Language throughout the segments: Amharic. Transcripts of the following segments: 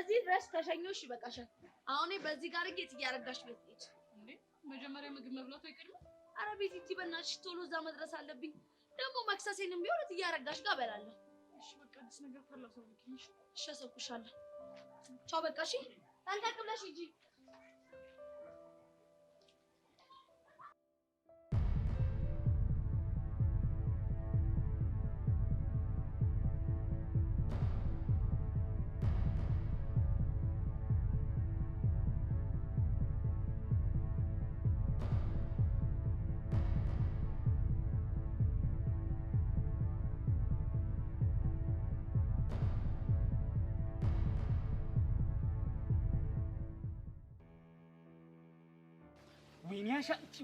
እዚህ ድረስ ተሸኞሽ ይበቃሻል። አሁን በዚህ ጋር ጌጥ እያረጋሽ ቤት ሂድ እንዴ መጀመሪያ ምግብ መብላቱ አይቀርም። አረ ቤት ሂጂ በእናትሽ ቶሎ እዛ መድረስ አለብኝ። ደግሞ መክሰሴንም ቢሆን እያረጋሽ ጋር በላለሁ። እሺ በቃ አዲስ ነገር ካለ አሳውቂኝ። እሺ አሳውቅሻለሁ። ቻው በቃ እሺ ጠንቀቅ ብለሽ ሂጂ።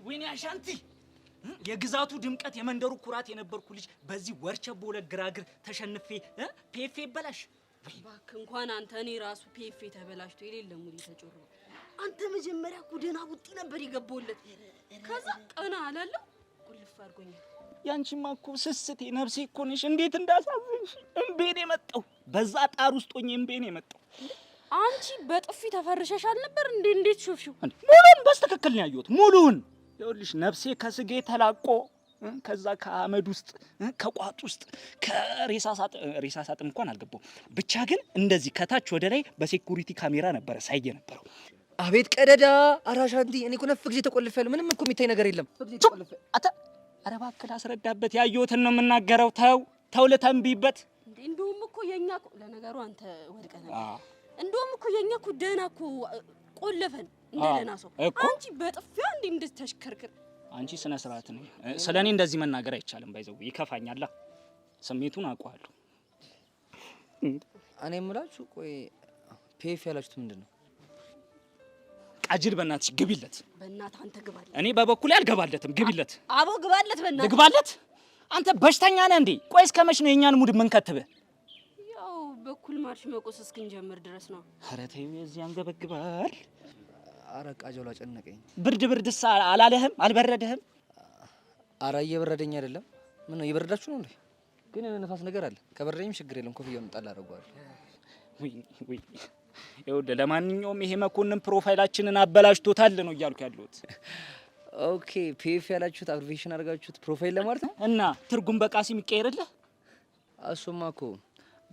ወይኔ አሻንቲ የግዛቱ ድምቀት የመንደሩ ኩራት የነበርኩ ልጅ በዚህ ወርቸቦ ለግራግር ተሸንፌ ፒኤፍ ይበላሽ። እባክህ እንኳን አንተ እኔ ራሱ ፒኤፍ ተበላሽቶ የሌለ ሙዲ ተጮሮ አንተ መጀመሪያ ኩደና ቡጢ ነበር ይገባውለት ከዛ ቀና አላለው ቁልፍ አድርጎኛል። ያንቺማ እኮ ስስቴ ነፍሴ እኮ ነሽ። እንዴት እንዳሳዝንሽ እምቤኔ መጣው። በዛ ጣር ውስጥ ሆኜ እምቤኔ መጣው። አንቺ በጥፊ ተፈርሸሻል ነበር እንዴት ሾፍሽው? ሙሉን በስተክክል ነው ያየሁት። ሙሉን ይኸውልሽ ነፍሴ ከስጌ ተላቆ ከዛ ከአመድ ውስጥ ከቋጥ ውስጥ ከሬሳ ሳጥን እንኳን አልገባው። ብቻ ግን እንደዚህ ከታች ወደ ላይ በሴኩሪቲ ካሜራ ነበረ ሳይየ ነበረው። አቤት ቀደዳ አራሻንቲ እኔ እኮ ነፍ ጊዜ ተቆልፈል ምንም እኮ የሚታይ ነገር የለም። ኧረ እባክህ አስረዳበት። ያየሁትን ነው የምናገረው። ተው ልተንብይበት። እንደውም እኮ የኛ ለነገሩ አንተ ወድቀህ ነበር። እንደውም እኮ የኛ እኮ ደህና እኮ ቆለፈን እንደደህና ሰው። አንቺ በጥፊያ እንዴት ተሽከርክር። አንቺ ስነ ስርዓት ነው። ስለኔ እንደዚህ መናገር አይቻልም። ባይዘው ይከፋኛል። ስሜቱን አውቀዋለሁ። እኔ የምላችሁ ቆይ ፒኤፍ ያላችሁት ምንድነው? ቃጅል በእናትሽ ግቢለት። በእናትህ አንተ ግባለት። እኔ በበኩሌ አልገባለትም። ግቢለት። አቦ ግባለት በእናትህ። ግባለት። አንተ በሽተኛ ነህ እንዴ? ቆይ እስከመች ነው የኛን ሙድ የምንከትበህ? ያው በኩል ማርሽ መቆስ እስክንጀምር ድረስ ነው። ኧረ ተይው እዚህ አንገበግባል። ኧረ ቃጀው አጨነቀኝ። ብርድስ አላለህም? አልበረደህም? ኧረ እየበረደኝ አይደለም። ምን ነው እየበረዳችሁ ነው እንዴ? ግን ነፋስ ነገር አለ። ከበረደኝም ችግር የለም። ኮፍያውን ጣል አደርገዋለሁ። ወይ ይኸውልህ ለማንኛውም ይሄ መኮንን ፕሮፋይላችንን አበላሽቶታል ነው እያልኩ ያለሁት። ኦኬ ፒኤፍ ያላችሁት አብሪቬሽን አድርጋችሁት ፕሮፋይል ለማለት ነው እና ትርጉም በቃሲም ይቀየርልህ። እሱማ እኮ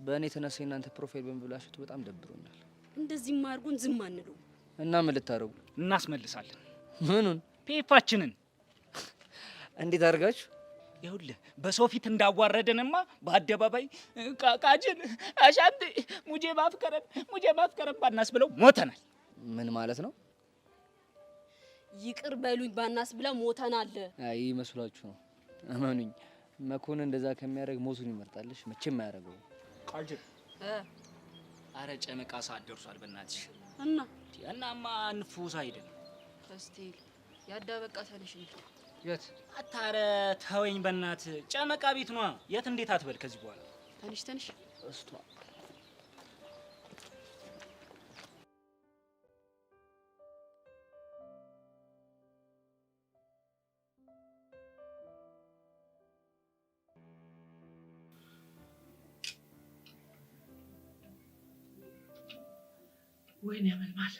በእኔ ተነሳ እናንተ ፕሮፋይል በመብላሽቱ በጣም ደብሮኛል። እንደዚህ ማርጉን ዝም አንለው እና ምን ልታረጉ? እናስመልሳለን። ምኑን? ፒኤፋችንን። እንዴት አድርጋችሁ? ይኸውልህ በሰው ፊት እንዳዋረደንማ በአደባባይ ቃጅል አሻንቴ ሙጄ ማፍከረን ባናስ ብለው ሞተናል። ምን ማለት ነው? ይቅር በሉኝ ባናስ ብለው ሞተናል። አይ መስሏችሁ ነው። እመኑኝ መኮንን እንደዛ ከሚያደርግ ሞቱን ይመርጣልሽ። መቼም አያደርገው። ቃጅል አረ ጨመቃ ሰዓት ደርሷል በእናትሽ። እናማ እንፉሳ አይደል እስቲ ያዳበቃ ሰልሽ የት አታረ ተወኝ በእናት ጨመቃ ቤት ነው። የት እንዴት አትበል ከዚህ በኋላ ተንሽ እስቷ ወይኔ መልማል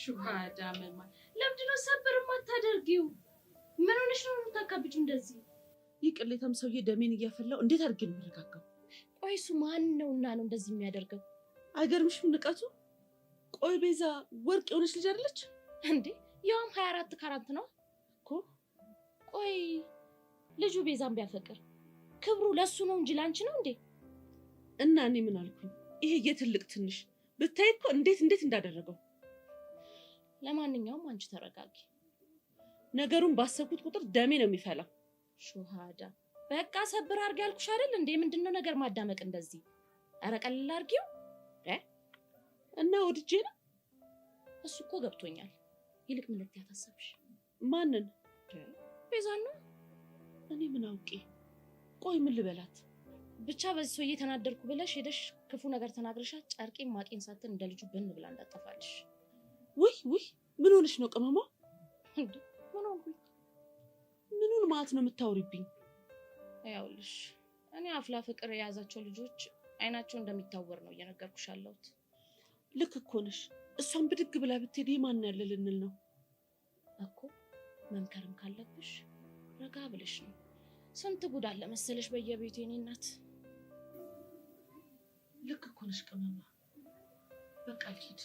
ሹሃዳ መልማል ለምንድነው ሰብር ማታደርጊው? ምን ሆነሽ ነው የምታካብጪው እንደዚህ? ይቅሌታም ሰውዬ ደሜን እያፈላው እንዴት አድርጌ ነው የምረጋጋው? ቆይ እሱ ማን ነውና ነው እንደዚህ የሚያደርገው? አይገርምሽም ንቀቱ? ቆይ ቤዛ ወርቅ የሆነች ልጅ አይደለች እንዴ? ያውም 24 ካራት ነው እኮ። ቆይ ልጁ ቤዛን ቢያፈቅር ክብሩ ለሱ ነው እንጂ ላንቺ ነው እንዴ? እና እኔ ምን አልኩኝ? ይሄ የትልቅ ትንሽ ብታይ እኮ እንዴት እንዳደረገው። ለማንኛውም አንቺ ተረጋጊ። ነገሩን ባሰብኩት ቁጥር ደሜ ነው የሚፈላው። ሹሃዳ በቃ ሰብር አድርጊ ያልኩሽ አይደል እንዴ? ምንድነው ነገር ማዳመቅ እንደዚህ? ኧረ ቀለል አድርጊው እና ወድጄ ነው። እሱ እኮ ገብቶኛል። ይልቅ ምን ልትያት አሰብሽ? ማንን? ቤዛን ነው። እኔ ምን አውቄ? ቆይ ምን ልበላት? ብቻ በዚህ ሰውዬ ተናደርኩ ብለሽ ሄደሽ ክፉ ነገር ተናግረሻት ጨርቄን ማቄን ሳትን እንደ ልጁ ብን ብላ እንዳጠፋልሽ። ውይ ምን ሆነሽ ነው ቅመማ? እንዴ ምን ሆንኩኝ? ምኑን ማለት ነው የምታወሪብኝ? ያውልሽ እኔ አፍላ ፍቅር የያዛቸው ልጆች አይናቸው እንደሚታወር ነው እየነገርኩሽ ያለሁት። ልክ እኮ ነሽ። እሷን ብድግ ብላ ብትሄድ ማን ያለ ልንል ነው እኮ። መምከርም ካለብሽ ረጋ ብለሽ ነው። ስንት ጉድ አለ መሰለሽ በየቤቱ የኔ እናት። ልክ እኮ ነሽ ቅመማ። በቃ ልሂድ።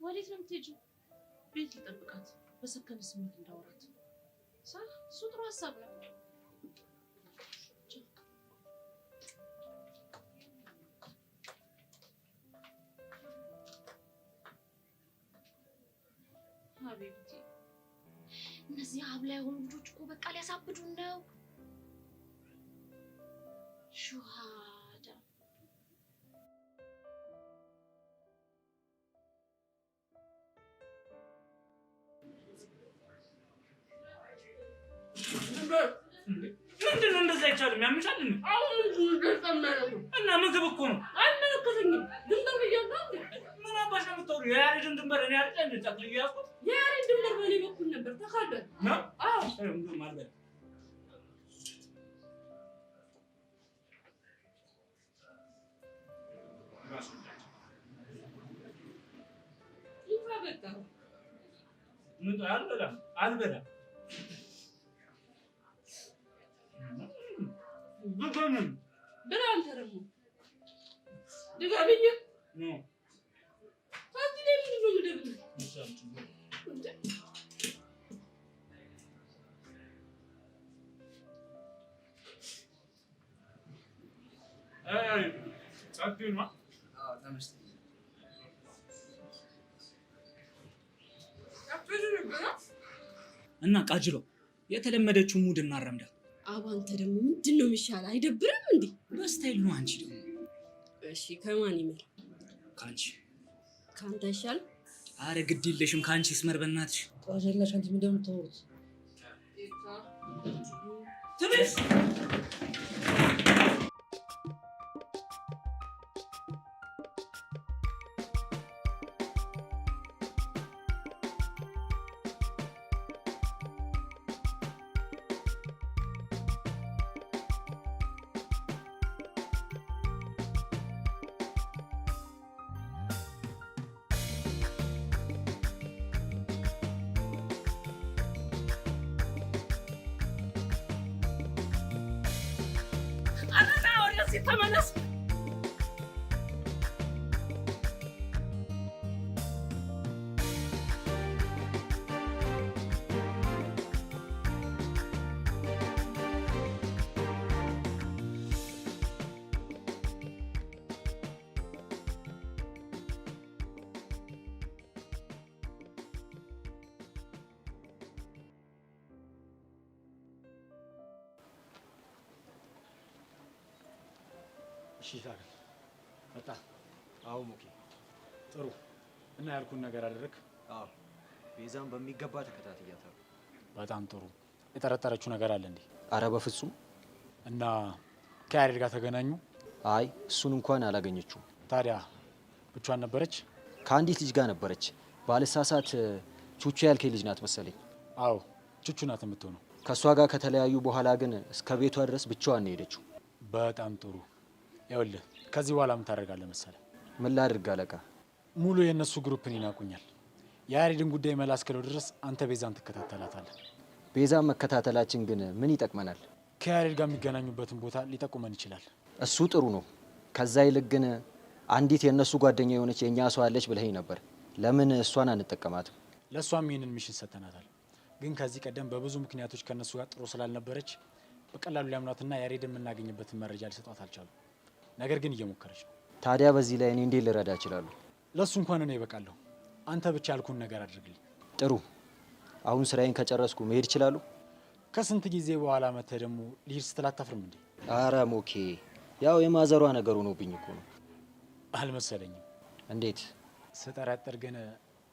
ወዴት ነው የምትሄጂው? ቤት ልጠብቃት፣ በሰከነ ስሜት እንዳወራት። እሱ ጥሩ ሀሳብ ነው። ሀቢብቲ እነዚህ አብላ የሆኑ ልጆች እኮ በቃ ሊያሳብዱን ነው። ሹሃዳ ምንድን ነው እንደዛ አይቻልም? ያምሻል እንዴ? እና ምግብ እኮ ነው። አይመለከተኝም። ድንበር ብያለሁ። ምን አባሽ ነው የምታወሪው? የያሬድን ድንበር እኔ አይደል እንዴ ጠቅልዬ ያዝኩት? የያሬድ ድንበር በእኔ በኩል ነበር። ተካደል ነው? አዎ እንደውም አልበላም። ምን አልበላም አልበላም። ብገንም ብላ አንተ ደግሞ ድጋሚኝ ነው ታዲያ ለምን ነው የምደብልህ? አይ ጻድቁ ነው። አዎ ተመስገን። እና ቃጅሎ የተለመደችው ሙድ እናረምዳ። አባንተ ደግሞ ምንድን ነው የሚሻል? አይደብርም እንዴ? በስታይል ነው። አንቺ ደግሞ እሺ ከማን ይመል? ካንቺ ካንተ ይሻል? አረ ግድ የለሽም ካንቺ ስመር በእናትሽ ቋጀላሽ አንቺ ምንድን ነው የምታወሩት? ትንሽ ተመለስ። እሺ ታዲያ መጣ። አዎ ሞኬ ጥሩ። እና ያልኩን ነገር አደረግ? አዎ ቤዛን በሚገባ ተከታትያታለሁ። በጣም ጥሩ። የጠረጠረችው ነገር አለ እንዴ? አረ በፍጹም። እና ከያሬድ ጋር ተገናኙ? አይ እሱን እንኳን አላገኘችውም። ታዲያ ብቻዋን ነበረች? ከአንዲት ልጅ ጋር ነበረች። ባልሳሳት ቹቹ ያልከኝ ልጅ ናት መሰለኝ። አዎ ቹቹ ናት የምትሆነው። ከእሷ ጋር ከተለያዩ በኋላ ግን እስከ ቤቷ ድረስ ብቻዋን ነው የሄደችው። በጣም ጥሩ። ይኸውልህ ከዚህ በኋላ ምን ታደርጋለህ መሰለህ? ምን ላድርግ አለቃ? ሙሉ የእነሱ ግሩፕን ይናቁኛል። የያሬድን ጉዳይ መላ እስክለው ድረስ አንተ ቤዛን ትከታተላታለህ። ቤዛን መከታተላችን ግን ምን ይጠቅመናል? ከያሬድ ጋር የሚገናኙበትን ቦታ ሊጠቁመን ይችላል። እሱ ጥሩ ነው። ከዛ ይልቅ ግን አንዲት የእነሱ ጓደኛ የሆነች የእኛ ሰው አለች ብለኸኝ ነበር። ለምን እሷን አንጠቀማትም? ለእሷም ይህንን ሚሽን ሰጥተናታል። ግን ከዚህ ቀደም በብዙ ምክንያቶች ከእነሱ ጋር ጥሩ ስላልነበረች በቀላሉ ሊያምኗትና ያሬድን የምናገኝበትን መረጃ ሊሰጧት አልቻሉም። ነገር ግን እየሞከረች ነው። ታዲያ በዚህ ላይ እኔ እንዴት ልረዳ እችላለሁ? ለእሱ እንኳን እኔ ይበቃለሁ። አንተ ብቻ ያልኩን ነገር አድርግልኝ። ጥሩ። አሁን ስራዬን ከጨረስኩ መሄድ እችላለሁ? ከስንት ጊዜ በኋላ መተህ ደግሞ ልሂድ ስትል አታፍርም እንዴ? አረ ሞኬ፣ ያው የማዘሯ ነገር ሆኖብኝ እኮ ነው። አልመሰለኝም። እንዴት? ስጠረጥር ግን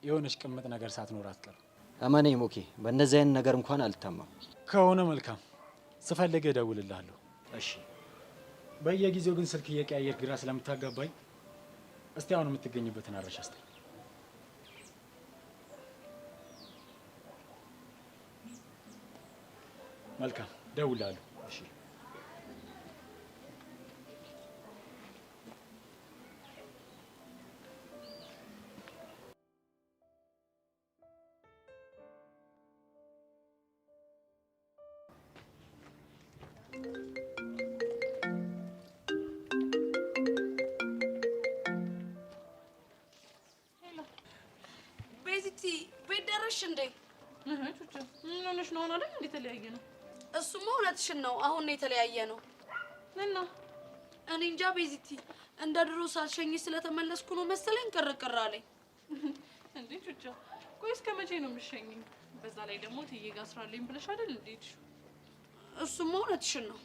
የሆነች ቅምጥ ነገር ሳትኖር አትቀርም። እመነኝ ሞኬ፣ በእነዚህ አይነት ነገር እንኳን አልታማም። ከሆነ መልካም፣ ስፈልግህ እደውልልሃለሁ። እሺ። በየጊዜው ግን ስልክ እየቀያየር ግራ ስለምታጋባኝ እስቲ አሁን የምትገኝበትን አድራሻ ስጠኝ። መልካም፣ እደውልልሃለሁ። እሺ። አይደል እንዴ የተለያየ ነው? እሱማ እውነትሽን ነው። አሁን ነው የተለያየ ነው። እና እኔ እንጃ ቤዚቲ፣ እንደ ድሮ ሳልሸኝሽ ስለተመለስኩ ነው መሰለኝ ቅርቅር አለኝ። እንዴ ቹቻ፣ ቆይ እስከ መቼ ነው የምትሸኝኝ? በዛ ላይ ደግሞ ትዬ ጋር ስራ አለኝ ብለሽ አይደል እንዴ? እሱማ እውነትሽን ነው።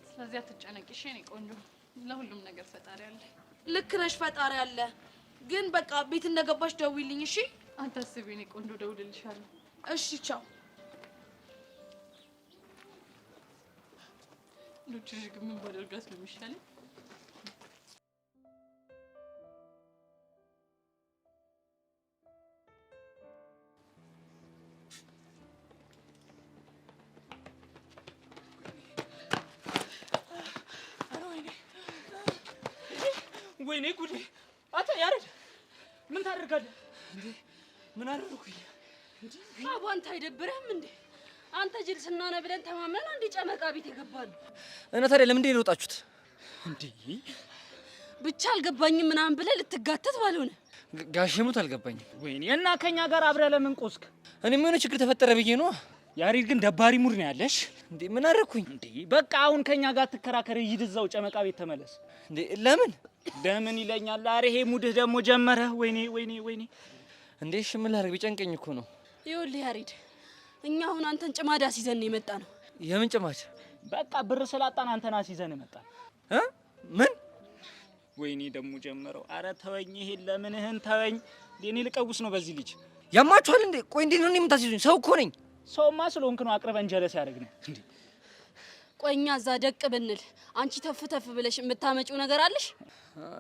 ስለዚህ አትጨነቂ እሺ የኔ ቆንጆ። ለሁሉም ነገር ፈጣሪ አለ። ልክ ነሽ፣ ፈጣሪ አለ። ግን በቃ ቤት እንደገባሽ ደውይልኝ እሺ? አታስቢ የኔ ቆንጆ፣ ደውልልሻለሁ። እሺ ቻው። ልጅሽ ግን ምን ባደርጋት ነው የሚሻለኝ? ወይኔ ጉዴ! አንተ ያሬድ ምን ታደርጋለህ እንዴ? ምን አደረኩኝ እንዴ? አቦ አንተ አይደብርህም እንዴ? አንተ ጅል ስናነ ብለን ተማመን አንዴ ጨመቃ ቤት የገባን እና ታዲያ ለምን እንደ ወጣችሁት እንዴ? ብቻ አልገባኝም ምናምን ብለህ ልትጋተት ባልሆነ ጋሽሙት አልገባኝም። ወይኔ እና ከኛ ጋር አብረህ ለምን ቆስክ? እኔ ምን ችግር ተፈጠረ ብዬ ነው። ያሬድ ግን ደባሪ ሙድ ነው ያለሽ እንዴ? ምን አደረኩኝ እንዴ? በቃ አሁን ከኛ ጋር ትከራከር፣ ሂድ እዛው ጨመቃ ቤት ተመለስ። እንዴ ለምን ለምን ይለኛል? ኧረ ይሄ ሙድህ ደግሞ ጀመረ። ወይኔ ወይኔ ወይኔ! እንዴ እሺ ምን ላድርግ? ቢጨንቀኝ እኮ ነው። ይኸውልህ ያሬድ፣ እኛ አሁን አንተን ጭማዳ ሲዘን የመጣ ነው። የምን ጭማድ? በቃ ብር ስላጣን አንተን አስይዘን መጣን። ምን? ወይኔ ደግሞ ጀመረው። ኧረ ተወኝ፣ ይሄን ለምንህን ተወኝ። እኔ ልቀውስ ነው በዚህ ልጅ። ያማችኋል እንዴ? ቆይ እንዴት ነው የምታስይዙኝ? ሰው እኮ ነኝ። ሰውማ ስለሆንክ ነው አቅርበን ጀለስ ያደርግነው እንዴ? ቆይ እኛ እዛ ደቅ ብንል አንቺ ተፍ ተፍ ብለሽ የምታመጪው ነገር አለሽ?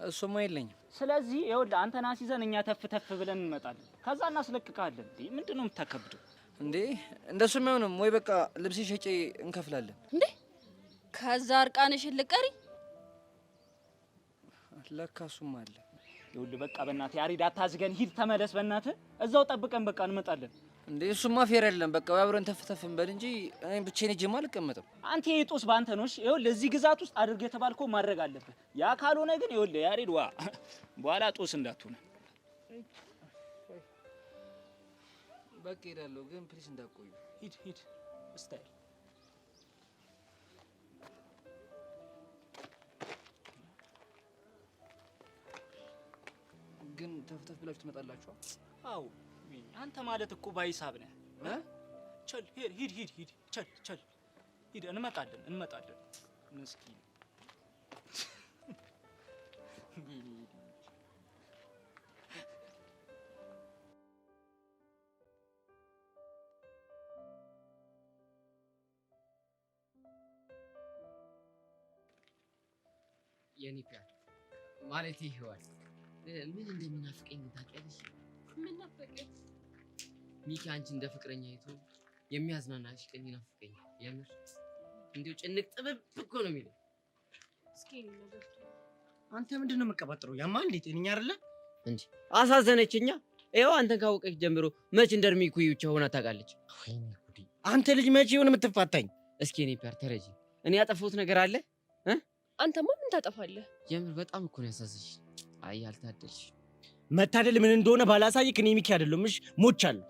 እሱማ የለኝም። ስለዚህ ይኸውልህ አንተን አስይዘን እኛ ተፍ ተፍ ብለን እንመጣለን። ከዛ እናስለቅቃለን። እንዴ ምንድን ነው የምታከብደው እንዴ? እንደሱም አይሆንም ወይ? በቃ ልብሴ ሸጬ እንከፍላለን። እንዴ ከዛ እርቃንሽን ልቀሪ? ለካ እሱም አለ። ይኸውልህ በቃ በእናትህ ያሬድ አታዝገን፣ ሂድ ተመለስ። በእናትህ እዛው ጠብቀን በቃ እንመጣለን። እንዴ እሱማ ፌር አይደለም። በቃ አብረን ተፍ ተፍ እንበል እንጂ እኔ ብቻዬን ሂጅማ አልቀመጥም። አንተ የጦስ ባንተ ነው። ይኸውልህ እዚህ ግዛት ውስጥ አድርግ የተባልከው ማድረግ አለብህ። ያ ካልሆነ ግን ይኸውልህ ያሬድ ዋ በኋላ ጦስ እንዳትሆነ። በቃ ሄዳለሁ፣ ግን ፕሊስ እንዳትቆዩ። ሂድ ሂድ ስታይል ግን ተፍ ተፍ ብላችሁ ትመጣላችሁ? አዎ አንተ ማለት እኮ ባይሳብ ነህ። ቸል ሂድ ሂድ ሂድ ሂድ ቸል ቸል ሂድ። እንመጣለን እንመጣለን። ምስኪን የኔ ፒያ ማለት ይሄዋል ምን እንደሚናፍቀኝ ታውቂያለሽ? ምን ናፈቀኝ? ሚኪ አንቺ እንደ ፍቅረኛ አይቶ የሚያዝናናሽ ቀን ይናፍቀኛል። የምር እንዲሁ ጭንቅ ጥብብ እኮ ነው የሚለው። እስኪ ነገር አንተ ምንድነው የምትቀባጥረው? ያማ እንዴት እኛ አይደለ እንዴ? አሳዘነችኛ። ይኸው አንተን ካወቀች ጀምሮ መች እንደርሚኩ ብቻ ሆና ታውቃለች። ወይኔ ጉዲ! አንተ ልጅ መቼ ይሆን የምትፋታኝ? እስኪ እኔ ፒያር ተረጂ። እኔ ያጠፋሁት ነገር አለ? አንተማ ምን ታጠፋለህ? የምር በጣም እኮ ነው ያሳዘሽ። አይ አልታደልሽ። መታደል ምን እንደሆነ ባላሳይክ እኔ ሚኪ አይደለም። እሺ ሞቻለሁ።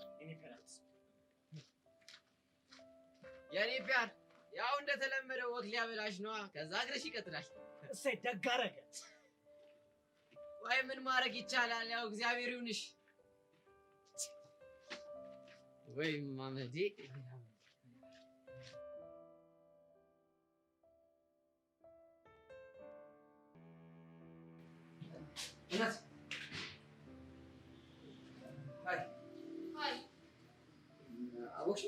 የኔ ፒያር ያው እንደተለመደው ወክ ሊያበላሽ ነዋ። ከዛ እግርሽ ይቀጥላል። እሰይ ደግ አደረገ። ወይ ምን ማድረግ ይቻላል? ያው እግዚአብሔር ይሁንሽ። ወይ ማመዴ እናት አውቅሽ?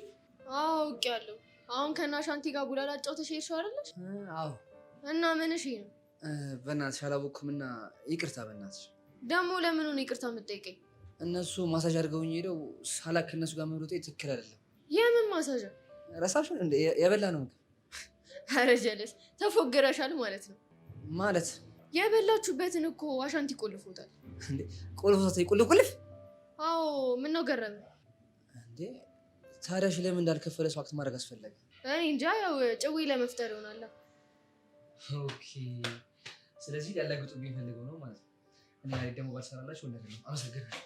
አውቄያለሁ። አሁን ከናሻንቲ ጋር ቡላላ ጫውተሽ ሄድሽው አይደለሽ? አዎ። እና ምን እሺ ነው? በእናትሽ አላወቅኩምና ይቅርታ። በእናትሽ ደግሞ ለምን ነው ይቅርታ የምትጠይቀኝ? እነሱ ማሳጅ አድርገውኝ ሄደው ሳላክ ከእነሱ ጋር መሮጤ ትክክል አይደለም። የምን ማሳጅ? ረሳሽን እንደ የበላ ነው ምግብ። ኧረ ጀለስ ተፎግረሻል ማለት ነው። ማለት የበላችሁበትን እኮ አሻንቲ ቆልፎታል። እንዴ ቆልፎታል? ቁልፍ? አዎ። ምን ነው ገረመ እንዴ? ታዲያ ለምን እንዳልከፈለ ሰው አክት ማድረግ አስፈለገ? እኔ እንጃ። ያው ጭዌ ለመፍጠር ይሆናል። ኦኬ። ስለዚህ ሊያላግጡብኝ ፈልገው ነው ማለት ነው። እኔ ደግሞ ባልሰራላችሁ ወንድ ነው። አመሰግናለሁ።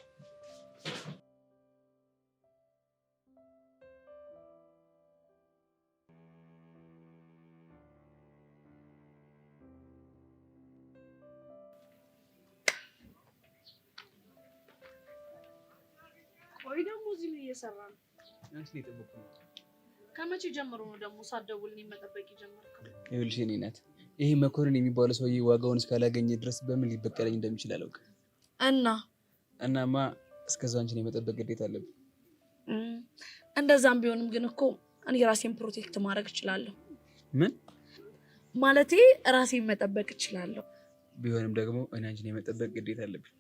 እየሰራ ነው። አንቺ ነው የጠበቅኩት። ከመቼ ጀምሮ ነው ደግሞ ሳትደውልልኝ መጠበቅ የጀመርከው? ይኸውልሽ የእኔ እናት ይሄ መኮንን የሚባለው ሰውዬ ዋጋውን እስካላገኘ ድረስ በምን ሊበቀለኝ እንደሚችል አላውቅም። እናማ እስከዛው አንቺን የመጠበቅ ግዴታ አለብኝ። እንደዛም ቢሆንም ግን እኮ እኔ ራሴን ፕሮቴክት ማድረግ እችላለሁ። ምን ማለቴ ራሴን መጠበቅ እችላለሁ። ቢሆንም ደግሞ እኔ አንቺን የመጠበቅ ግዴታ አለብኝ።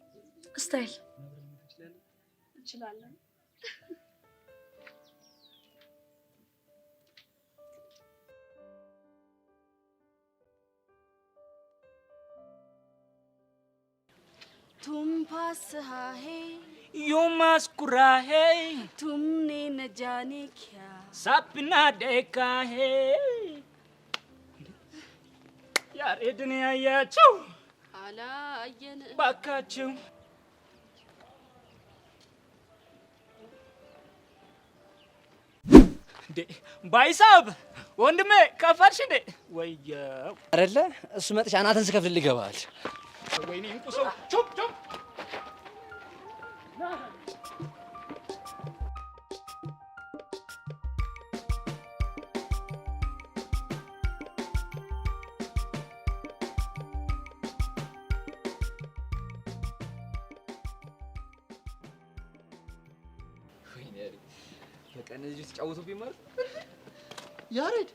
ስታይል እችላለሁ። तुम पास है यू मुस्कुरा है तुमने न जाने क्या सपना देखा है यार इतने आयाचू አላየን ባካችሁ ባይሳብ ወንድሜ ከፈልሽ እንዴ? ወየው አይደለ እሱ መጥቻ አናተን ስከፍል ይገባል። ወይኔ እንቁሶ ቹፕ ቹፕ እነዚህ ተጫውቱብኝ ማለት ያሬድ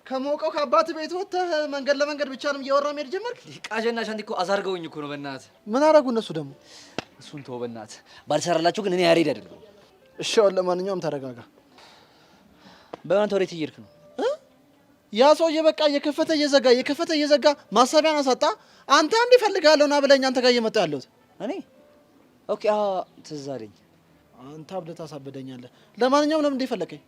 ከሞቀው ከአባት ቤት ወጥተህ መንገድ ለመንገድ ብቻ ነው እያወራ መሄድ ጀመርክ? ቃጀና ሻንቲ እኮ አዛርገውኝ እኮ ነው። በእናትህ ምን አደረጉ እነሱ ደግሞ? እሱን ተወው በእናትህ። ባልሰራላችሁ ግን እኔ ያሬድ አይደለም። እሺ አሁን ለማንኛውም ተረጋጋ። በእናትህ ወዴት እየሄድክ ነው? ያ ሰውዬ በቃ እየከፈተ እየዘጋ ማሰቢያን አሳጣ። አንተ አንድ ይፈልጋለሁ ና ብለኝ አንተ ጋር እየመጣ ያለሁት እኔ ኦኬ ትዝ አለኝ። አንተ አብለህ ታሳብደኛለህ። ለማንኛውም ለምን እንደፈለከኝ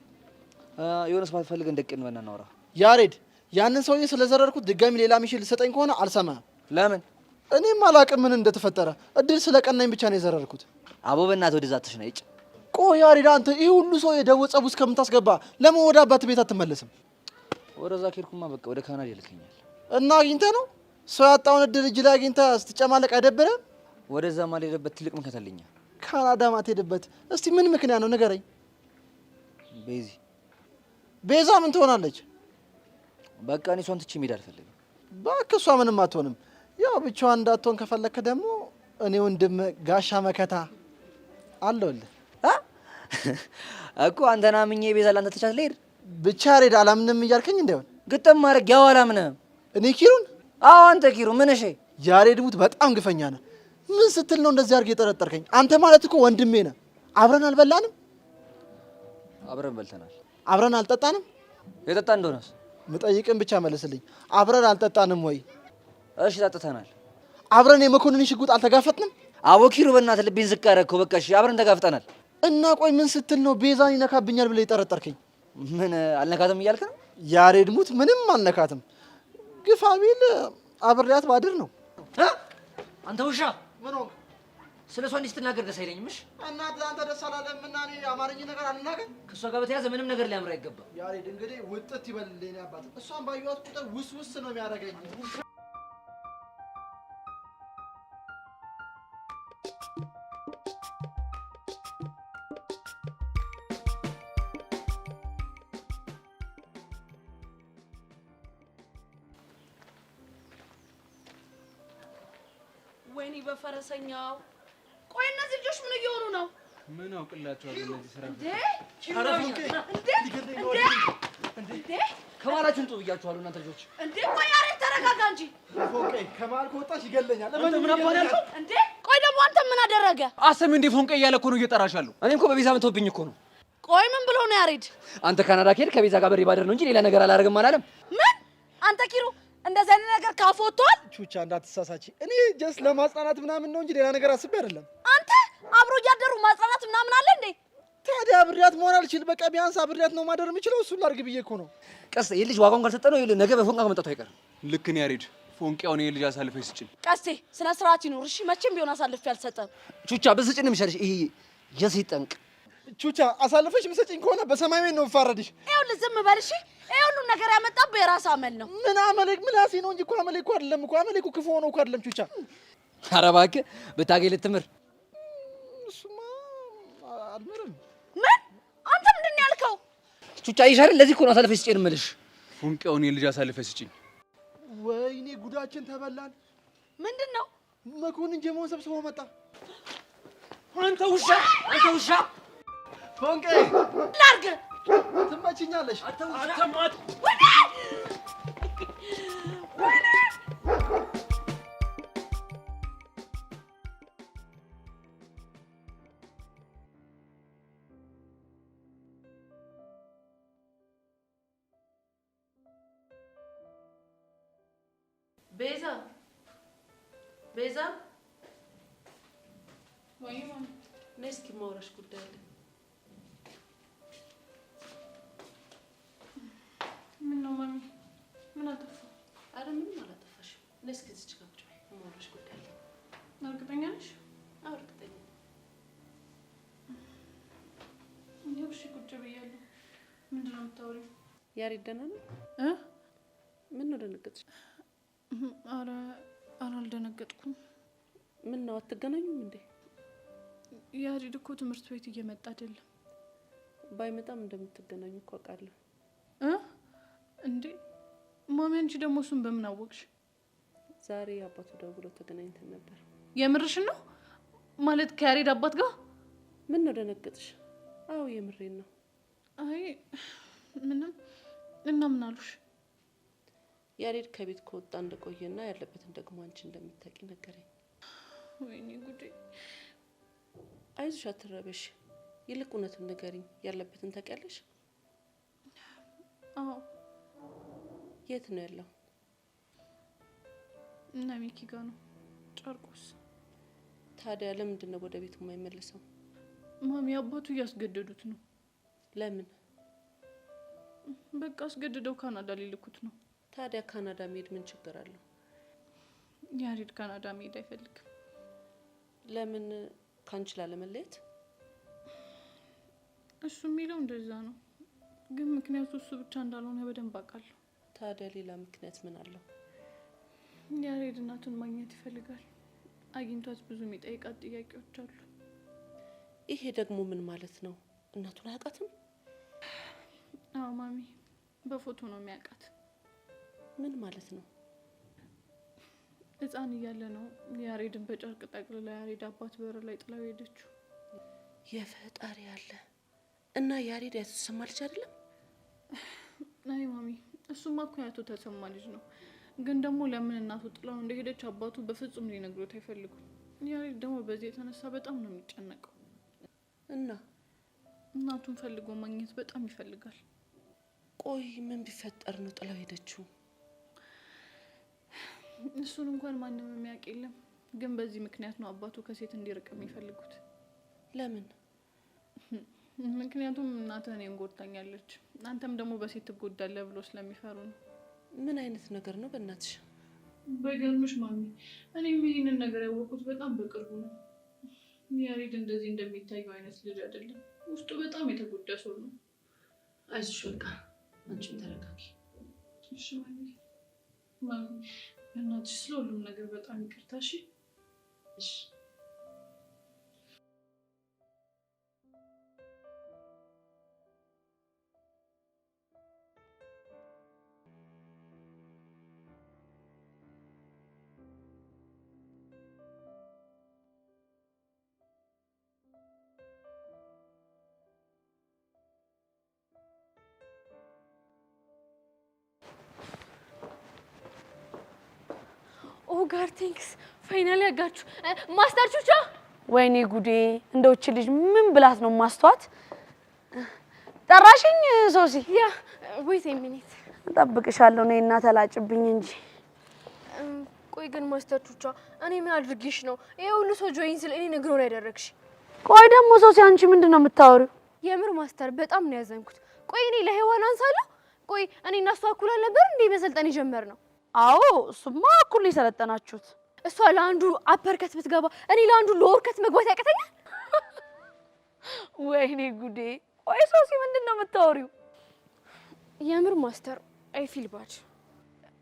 የሆነ ሰው ፈልገህ እንደቅን እናወራ። ያሬድ ያንን ሰውዬ ስለዘረርኩት ድጋሚ ሌላ ሚሽል ልሰጠኝ ከሆነ አልሰማህም። ለምን? እኔም አላቅም ምን እንደተፈጠረ። እድል ስለቀናኝ ብቻ ነው የዘረርኩት። አቦ በእናትህ ወደዛ አትሽናይጭ። ቆይ ያሬድ አንተ ይህ ሁሉ ሰው የደወ ጸቡ እስከምታስገባ ለምን ወደ አባት ቤት አትመለስም? ወደዛ ኬድኩማ በቃ ወደ ካናዳ ይልከኛል። እና አግኝተህ ነው ሰው ያጣውን እድል እጅ ላይ አግኝተህ ስትጨማለቅ አይደብርህም? ወደዛ ማልሄድበት ትልቅ ምክንያት አለኝ። ካናዳ ማትሄድበት እስቲ ምን ምክንያት ነው ንገረኝ። ቤዛ ምን ትሆናለች? በቃ እኔ እሷን ትቼ መሄድ አልፈልግም። እባክህ እሷ ምንም አትሆንም። ያው ብቻዋን እንዳትሆን ከፈለክ ደግሞ እኔ ወንድም ጋሻ መከታ አለሁልህ እኮ። አንተና ምኜ ቤዛ ላንተ ትቻት ልሄድ ብቻ ያሬድ አላምንም እያልከኝ እንዳይሆን ግጥም ማድረግ ያው አላምንም። እኔ ኪሩን? አዎ አንተ ኪሩ ምን እሺ። ያሬድ ሙት በጣም ግፈኛ ነህ። ምን ስትል ነው እንደዚህ አድርገህ የጠረጠርከኝ? አንተ ማለት እኮ ወንድሜ ነህ። አብረን አልበላንም? አብረን በልተናል። አብረን አልጠጣንም? የጠጣ እንደሆነስ ምጠይቅን ብቻ መልስልኝ። አብረን አልጠጣንም ወይ? እሺ ጠጥተናል። አብረን የመኮንን ሽጉጥ አልተጋፈጥንም? አቦ ኪሩ በእናትህ ልቤን ዝቅ አደረግከው። በቃ እሺ አብረን ተጋፍጠናል። እና ቆይ ምን ስትል ነው ቤዛን ይነካብኛል ብለህ የጠረጠርከኝ? ምን አልነካትም እያልክ ነው? ያሬድ ሙት ምንም አልነካትም። ግፋ ቢል አብሬያት ባድር ነው። አንተ ውሻ ምን ሆንክ? ስለ እሷ እንዲህ ስትናገር ደስ አይለኝም። እሺ እናትህ አንተ ደስ አላለህም እና እኔ አማርኛ ነገር አልናገር? ከእሷ ጋር በተያዘ ምንም ነገር ሊያምር አይገባም። ያሬድ እንግዲህ ውጥት ይበልልኝ አባት። እሷን ባየኋት ቁጥር ውስውስ ነው የሚያደርገኝ። ወይኔ በፈረሰኛው። ቆይ እነዚህ ልጆች ምን እየሆኑ ነው? ምን አውቅላችኋለሁ እነዚህ ስራ ከማላችሁን ጡ ብያችኋለሁ እናንተ ልጆች። እንዴ ቆይ ያሬድ ተረጋጋ እንጂ። ፎንቄ ከማል ከወጣሽ ይገለኛል። ምን አባል ያልከው? እንዴ ቆይ ደግሞ አንተ ምን አደረገ? አሰም እንዴ ፎንቄ እያለ እኮ ነው እየጠራሽ ያለው። እኔም እኮ በቤዛ መተውብኝ እኮ ነው። ቆይ ምን ብሎ ነው ያሬድ? አንተ ካናዳ ከሄድ ከቤዛ ጋር በሬ ባደር ነው እንጂ ሌላ ነገር አላደርግም አላለም። ምን አንተ ኪሩ እንደዚህ አይነት ነገር ካፍ ወጥቷል? ቹቻ እንዳትሳሳቺ። እኔ ጀስት ለማጽናናት ምናምን ነው እንጂ ሌላ ነገር አስቤ አይደለም። አንተ አብሮ እያደሩ ማጽናናት ምናምን አለ እንዴ? ታዲያ አብሬያት መሆን አልችል። በቃ ቢያንስ አብሬያት ነው ማደር የምችለው። እሱን ላድርግ ብዬ እኮ ነው። ቀስ ይሄ ልጅ ዋጋውን ካልሰጠ ነው ነገ በፎንቃ ከመጣቱ አይቀርም። ልክ ነው ያሬድ። ፎንቄውን ይሄ ልጅ አሳልፈሽ ስጭኝ። ቀስቴ ስነ ስርዓት ይኑር እሺ። መቼም ቢሆን አሳልፌ አልሰጠም። ቹቻ ብስጭን የሚሻልሽ ይሄ የሴት ጠንቅ። ቹቻ አሳልፈሽ ምሰጭኝ ከሆነ በሰማይ ቤት ነው የምፋረድሽ። ይኸውልህ ዝም በል እሺ። ይሄ ሁሉ ነገር ያመጣብህ የራስ አመል ነው። ምን አመሌክ ምላሴ ነው እንጂ እኮ አመሌክ እኮ አይደለም እኮ። አመሌክ ክፉ ሆኖ እኮ አይደለም ቹቻ። ኧረ እባክህ ብታገኝ ልትምር። እሱማ አልምርም። ምን ቹቻ ይሻል ለዚህ እኮ ነው አሳልፈሽ ስጪኝ እምልሽ። ፉንቄውን የልጅ አሳልፈሽ ስጪኝ። ወይኔ ጉዳችን ተበላን። ምንድነው? መኮንን ጀሞን ሰብስቦ መጣ። አንተ ውሻ! ፎንቄ ላርገ ትመችኛለሽ። አተማት ቤዛ ወይ ማን ነስኪ ማውራሽ ጉዳይ አለ። ምን ነው ማሚ? ምን አጠፋ? አረ ምንም አላጠፋሽም። ነስኪ እዚህ ጋር ቁጭ በይ፣ ማውራሽ ጉዳይ አለ። እርግጠኛ ነሽ? አዎ እርግጠኛ ነኝ። እሺ ቁጭ ብያለሁ። ምንድን ነው የምታወሪው? ያሬድ ደህና ነው? ምን ነው ደነገጥሽ? አረ አልደነገጥኩም። ምን ነው አትገናኙም እንዴ? ያሬድ እኮ ትምህርት ቤት እየመጣ አይደለም። ባይመጣም እንደምትገናኙ እኮ አውቃለሁ። እንዴ ማሚ፣ አንቺ ደግሞ እሱን በምን አወቅሽ? ዛሬ አባቱ ደውሎ ተገናኝተን ነበር። የምርሽን ነው? ማለት ከያሬድ አባት ጋር? ምን ነው ደነገጥሽ? አዎ የምሬን ነው። አይ ምንም። እና ምን አሉሽ? ያሬድ ከቤት ከወጣ እንደቆየና ያለበትን ደግሞ አንቺ እንደምታውቂ ነገረኝ። ወይኔ ጉዴ። አይዞሽ አትረበሽ። ይልቅ እውነቱን ንገሪኝ፣ ያለበትን ታውቂያለሽ? አዎ። የት ነው ያለው? እና ሚኪ ጋር ነው፣ ጨርቆስ። ታዲያ ለምንድን ነው ወደ ቤቱ የማይመለሰው? ማሚ አባቱ እያስገደዱት ነው። ለምን? በቃ አስገድደው ካናዳ ሊልኩት ነው። ታዲያ ካናዳ መሄድ ምን ችግር አለው? ያሬድ ካናዳ መሄድ አይፈልግም። ለምን? ካንቺ ላለመለየት? እሱ የሚለው እንደዛ ነው፣ ግን ምክንያቱ እሱ ብቻ እንዳልሆነ በደንብ አውቃለሁ። ታዲያ ሌላ ምክንያት ምን አለው? ያሬድ እናቱን ማግኘት ይፈልጋል። አግኝቷት ብዙ የሚጠይቃት ጥያቄዎች አሉ። ይሄ ደግሞ ምን ማለት ነው? እናቱን አያውቃትም? አዎ ማሚ፣ በፎቶ ነው የሚያውቃት። ምን ማለት ነው? ህፃን እያለ ነው ያሬድን በጨርቅ ጠቅልላ ያሬድ አባት በር ላይ ጥላው ሄደችው። የፈጣሪ ያለ እና ያሬድ ያተሰማ ልጅ አይደለም? አይ ማሚ፣ እሱማ እኮ ያቶ ተሰማ ልጅ ነው። ግን ደግሞ ለምን እናቱ ጥላው እንደሄደች አባቱ በፍጹም ሊነግሩት አይፈልጉም። ያሬድ ደግሞ በዚህ የተነሳ በጣም ነው የሚጨነቀው እና እናቱን ፈልጎ ማግኘት በጣም ይፈልጋል። ቆይ ምን ቢፈጠር ነው ጥላው ሄደችው? እሱን እንኳን ማንም የሚያውቅ የለም። ግን በዚህ ምክንያት ነው አባቱ ከሴት እንዲርቅ የሚፈልጉት። ለምን? ምክንያቱም እናትህ እኔን ጎድታኛለች፣ አንተም ደግሞ በሴት ትጎዳለህ ብሎ ስለሚፈሩ ነው። ምን አይነት ነገር ነው በእናትሽ? በገርምሽ ማሚ፣ እኔም ይህንን ነገር ያወቁት በጣም በቅርቡ ነው። ያሬድ እንደዚህ እንደሚታየው አይነት ልጅ አይደለም። ውስጡ በጣም የተጎዳ ሰው ነው። አይዞሽ በቃ አንቺም ተረጋጊ። እሺ ማሚ፣ በእናትሽ ስለ ሁሉም ነገር በጣም ይቅርታ። እሺ እሺ። ጋር ቴንክስ ፋይናሊ ያጋችሁ ማስተር ቹቻ። ወይኔ ጉዴ! እንደውች ልጅ ምን ብላት ነው ማስተዋት? ጠራሽኝ ሶሲ? ያ ዌት ኤ ሚኒት እጠብቅሻለሁ። ነይ እና ተላጭብኝ እንጂ። ቆይ ግን ማስተር ቹቻ እኔ ምን አድርጌሽ ነው ይሄ ሁሉ ሰው ጆይን ስለ እኔ ነግሮ ነው ያደረግሽ? ቆይ ደግሞ ሶሲ አንቺ ምንድነው የምታወሪው? የምር ማስተር በጣም ነው ያዘንኩት። ቆይ እኔ ለሄዋን አንሳለሁ? ቆይ እኔ እና እሷ እኩል ነበር እንዴ መሰልጠን የጀመርነው? አዎ እሱማ እኩል የሰለጠናችሁት። እሷ ለአንዱ አፐርከት ብትገባ እኔ ለአንዱ ሎወርከት መግባት ያቀተኛል? ወይኔ ጉዴ! ቆይ ሶሲ ምንድነው የምታወሪው? የምር ማስተር አይ ፊል ባድ።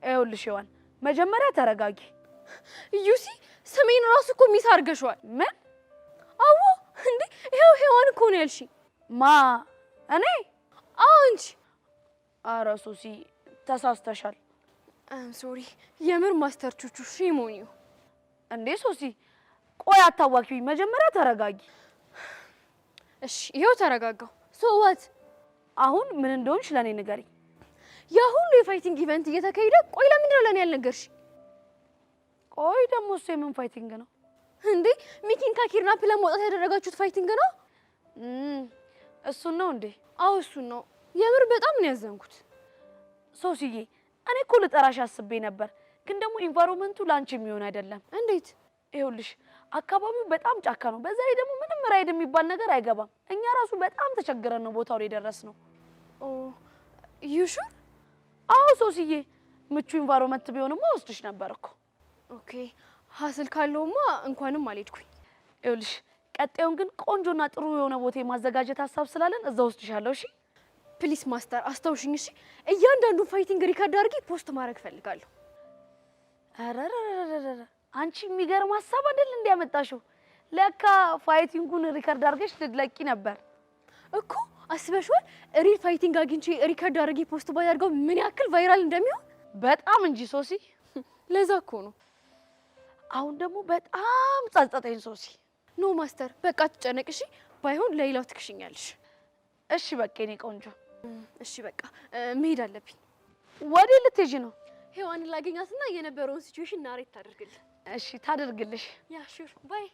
ይኸውልሽ ሄዋን መጀመሪያ ተረጋጊ። ዩሲ ስሜን ራሱ እኮ ሚስ አድርገሽዋል። ምን? አዎ እንዴ ይሄው ሄዋን እኮ ነው ያልሽኝ። ማ? እኔ? አዎ እንጂ። ኧረ ሶሲ ተሳስተሻል። ሶሪ የምር ማስተር ቹቹ ሺሞኒ እንዴ ሶሲ ቆይ አታዋኪኝ፣ መጀመሪያ ተረጋጊ። እሺ ይሄው ተረጋጋው። ሶዋት አሁን ምን እንደሆንሽ ለኔ ንገሪ። ያ ሁሉ የፋይቲንግ ኢቨንት እየተካሄደ ቆይ ለምንድን ነው ለኔ ያልነገርሽ? ቆይ ደግሞ እሱ የምን ፋይቲንግ ነው እንዴ? ሚኪን ከኪድናፕ ለማውጣት ያደረጋችሁት ፋይቲንግ ነው? እሱን ነው እንዴ? አዎ እሱን ነው። የምር በጣም ነው ያዘንኩት። ሶሲዬ እኔ እኮ ልጠራሽ አስቤ ነበር፣ ግን ደግሞ ኢንቫይሮንመንቱ ላንቺ የሚሆን አይደለም። እንዴት? ይኸውልሽ አካባቢው በጣም ጫካ ነው። በዛ ላይ ደግሞ ምንም ራይድ የሚባል ነገር አይገባም። እኛ ራሱ በጣም ተቸግረን ነው ቦታው ላይ ደረስነው። ኦ ዩሹ? አዎ ሶሲዬ፣ ምቹ ኢንቫይሮንመንት ቢሆንማ ወስድሽ ነበር እኮ። ኦኬ ሀስል ካለውማ እንኳንም አልሄድኩኝ። ይኸውልሽ ቀጣዩን ግን ቆንጆና ጥሩ የሆነ ቦታ የማዘጋጀት ሀሳብ ስላለን እዛ ወስድሻለሁ። እሺ ፕሊስ ማስተር አስታውሽኝ። እሺ እያንዳንዱ ፋይቲንግ ሪካርድ አድርጌ ፖስት ማድረግ ፈልጋለሁ። አረረረረረ አንቺ የሚገርም ሀሳብ አይደል እንዲያመጣሽው። ለካ ፋይቲንጉን ሪካርድ አድርገሽ ልትለቂ ነበር እኮ። አስበሽዋል? ሪል ፋይቲንግ አግኝቼ ሪካርድ አድርጌ ፖስት ባደርገው ምን ያክል ቫይራል እንደሚሆን? በጣም እንጂ ሶሲ። ለዛ እኮ ነው። አሁን ደግሞ በጣም ጸጸተኝ ሶሲ። ኖ ማስተር በቃ ትጨነቅ። እሺ ባይሆን ለሌላው ትክሽኛለሽ። እሺ በቃ የኔ ቆንጆ። እሺ በቃ መሄድ አለብኝ። ወዴት ልትሄጂ ነው? ሄዋን ላገኛትና የነበረውን ሲቹዌሽን ናሬት ታደርግልኝ። እሺ ታደርግልሽ። ያ ሹር ባይ።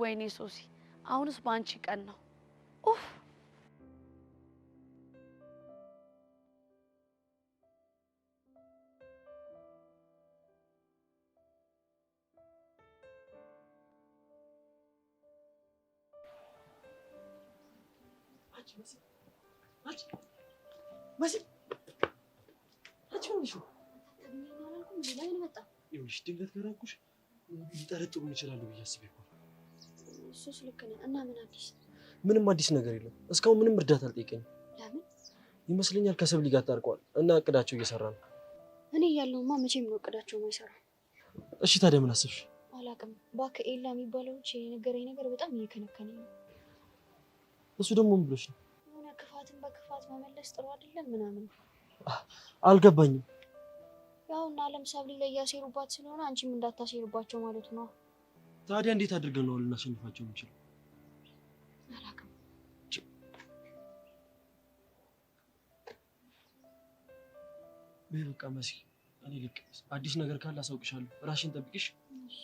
ወይኔ ሶሲ አሁንስ በአንቺ ቀን ነው። ኡፍ ይኸውልሽ ድንገት ከራኩሽ ሊጠረጥሩን ይችላሉ ብዬ አስቤ እኮ ነው። እሱስ ልክ ነህ። እና ምን አዲስ? ምንም አዲስ ነገር የለም። እስካሁን ምንም እርዳታ አልጠየቀኝም። ለምን ይመስለኛል ከሰብሊ ጋር ታርቀዋል እና እቅዳቸው እየሰራ ነው። እኔ እያለሁማ መቼም ነው እቅዳቸው ማይሰራ። እሺ ታዲያ ምን አሰብሽ? አላውቅም። እባክህ ኤላ የሚባለው ልጅ የነገረኝ ነገር በጣም እየከነከነኝ ነው። እሱ ደግሞ ምን ብሎሽ ነው? የሆነ ክፋትን በክፋት መመለስ ጥሩ አይደለም ምናምን። አልገባኝም። ያው እና አለም ሰብሊ ላይ እያሴሩባት ስለሆነ አንቺም እንዳታሴሩባቸው ማለት ነው። ታዲያ እንዴት አድርገን ነው ልናሸንፋቸው የምንችለው? አላውቅም። በቃ መሲ እኔ ልቀስ። አዲስ ነገር ካለ አሳውቅሻለሁ። ራስሽን ጠብቂሽ። እሺ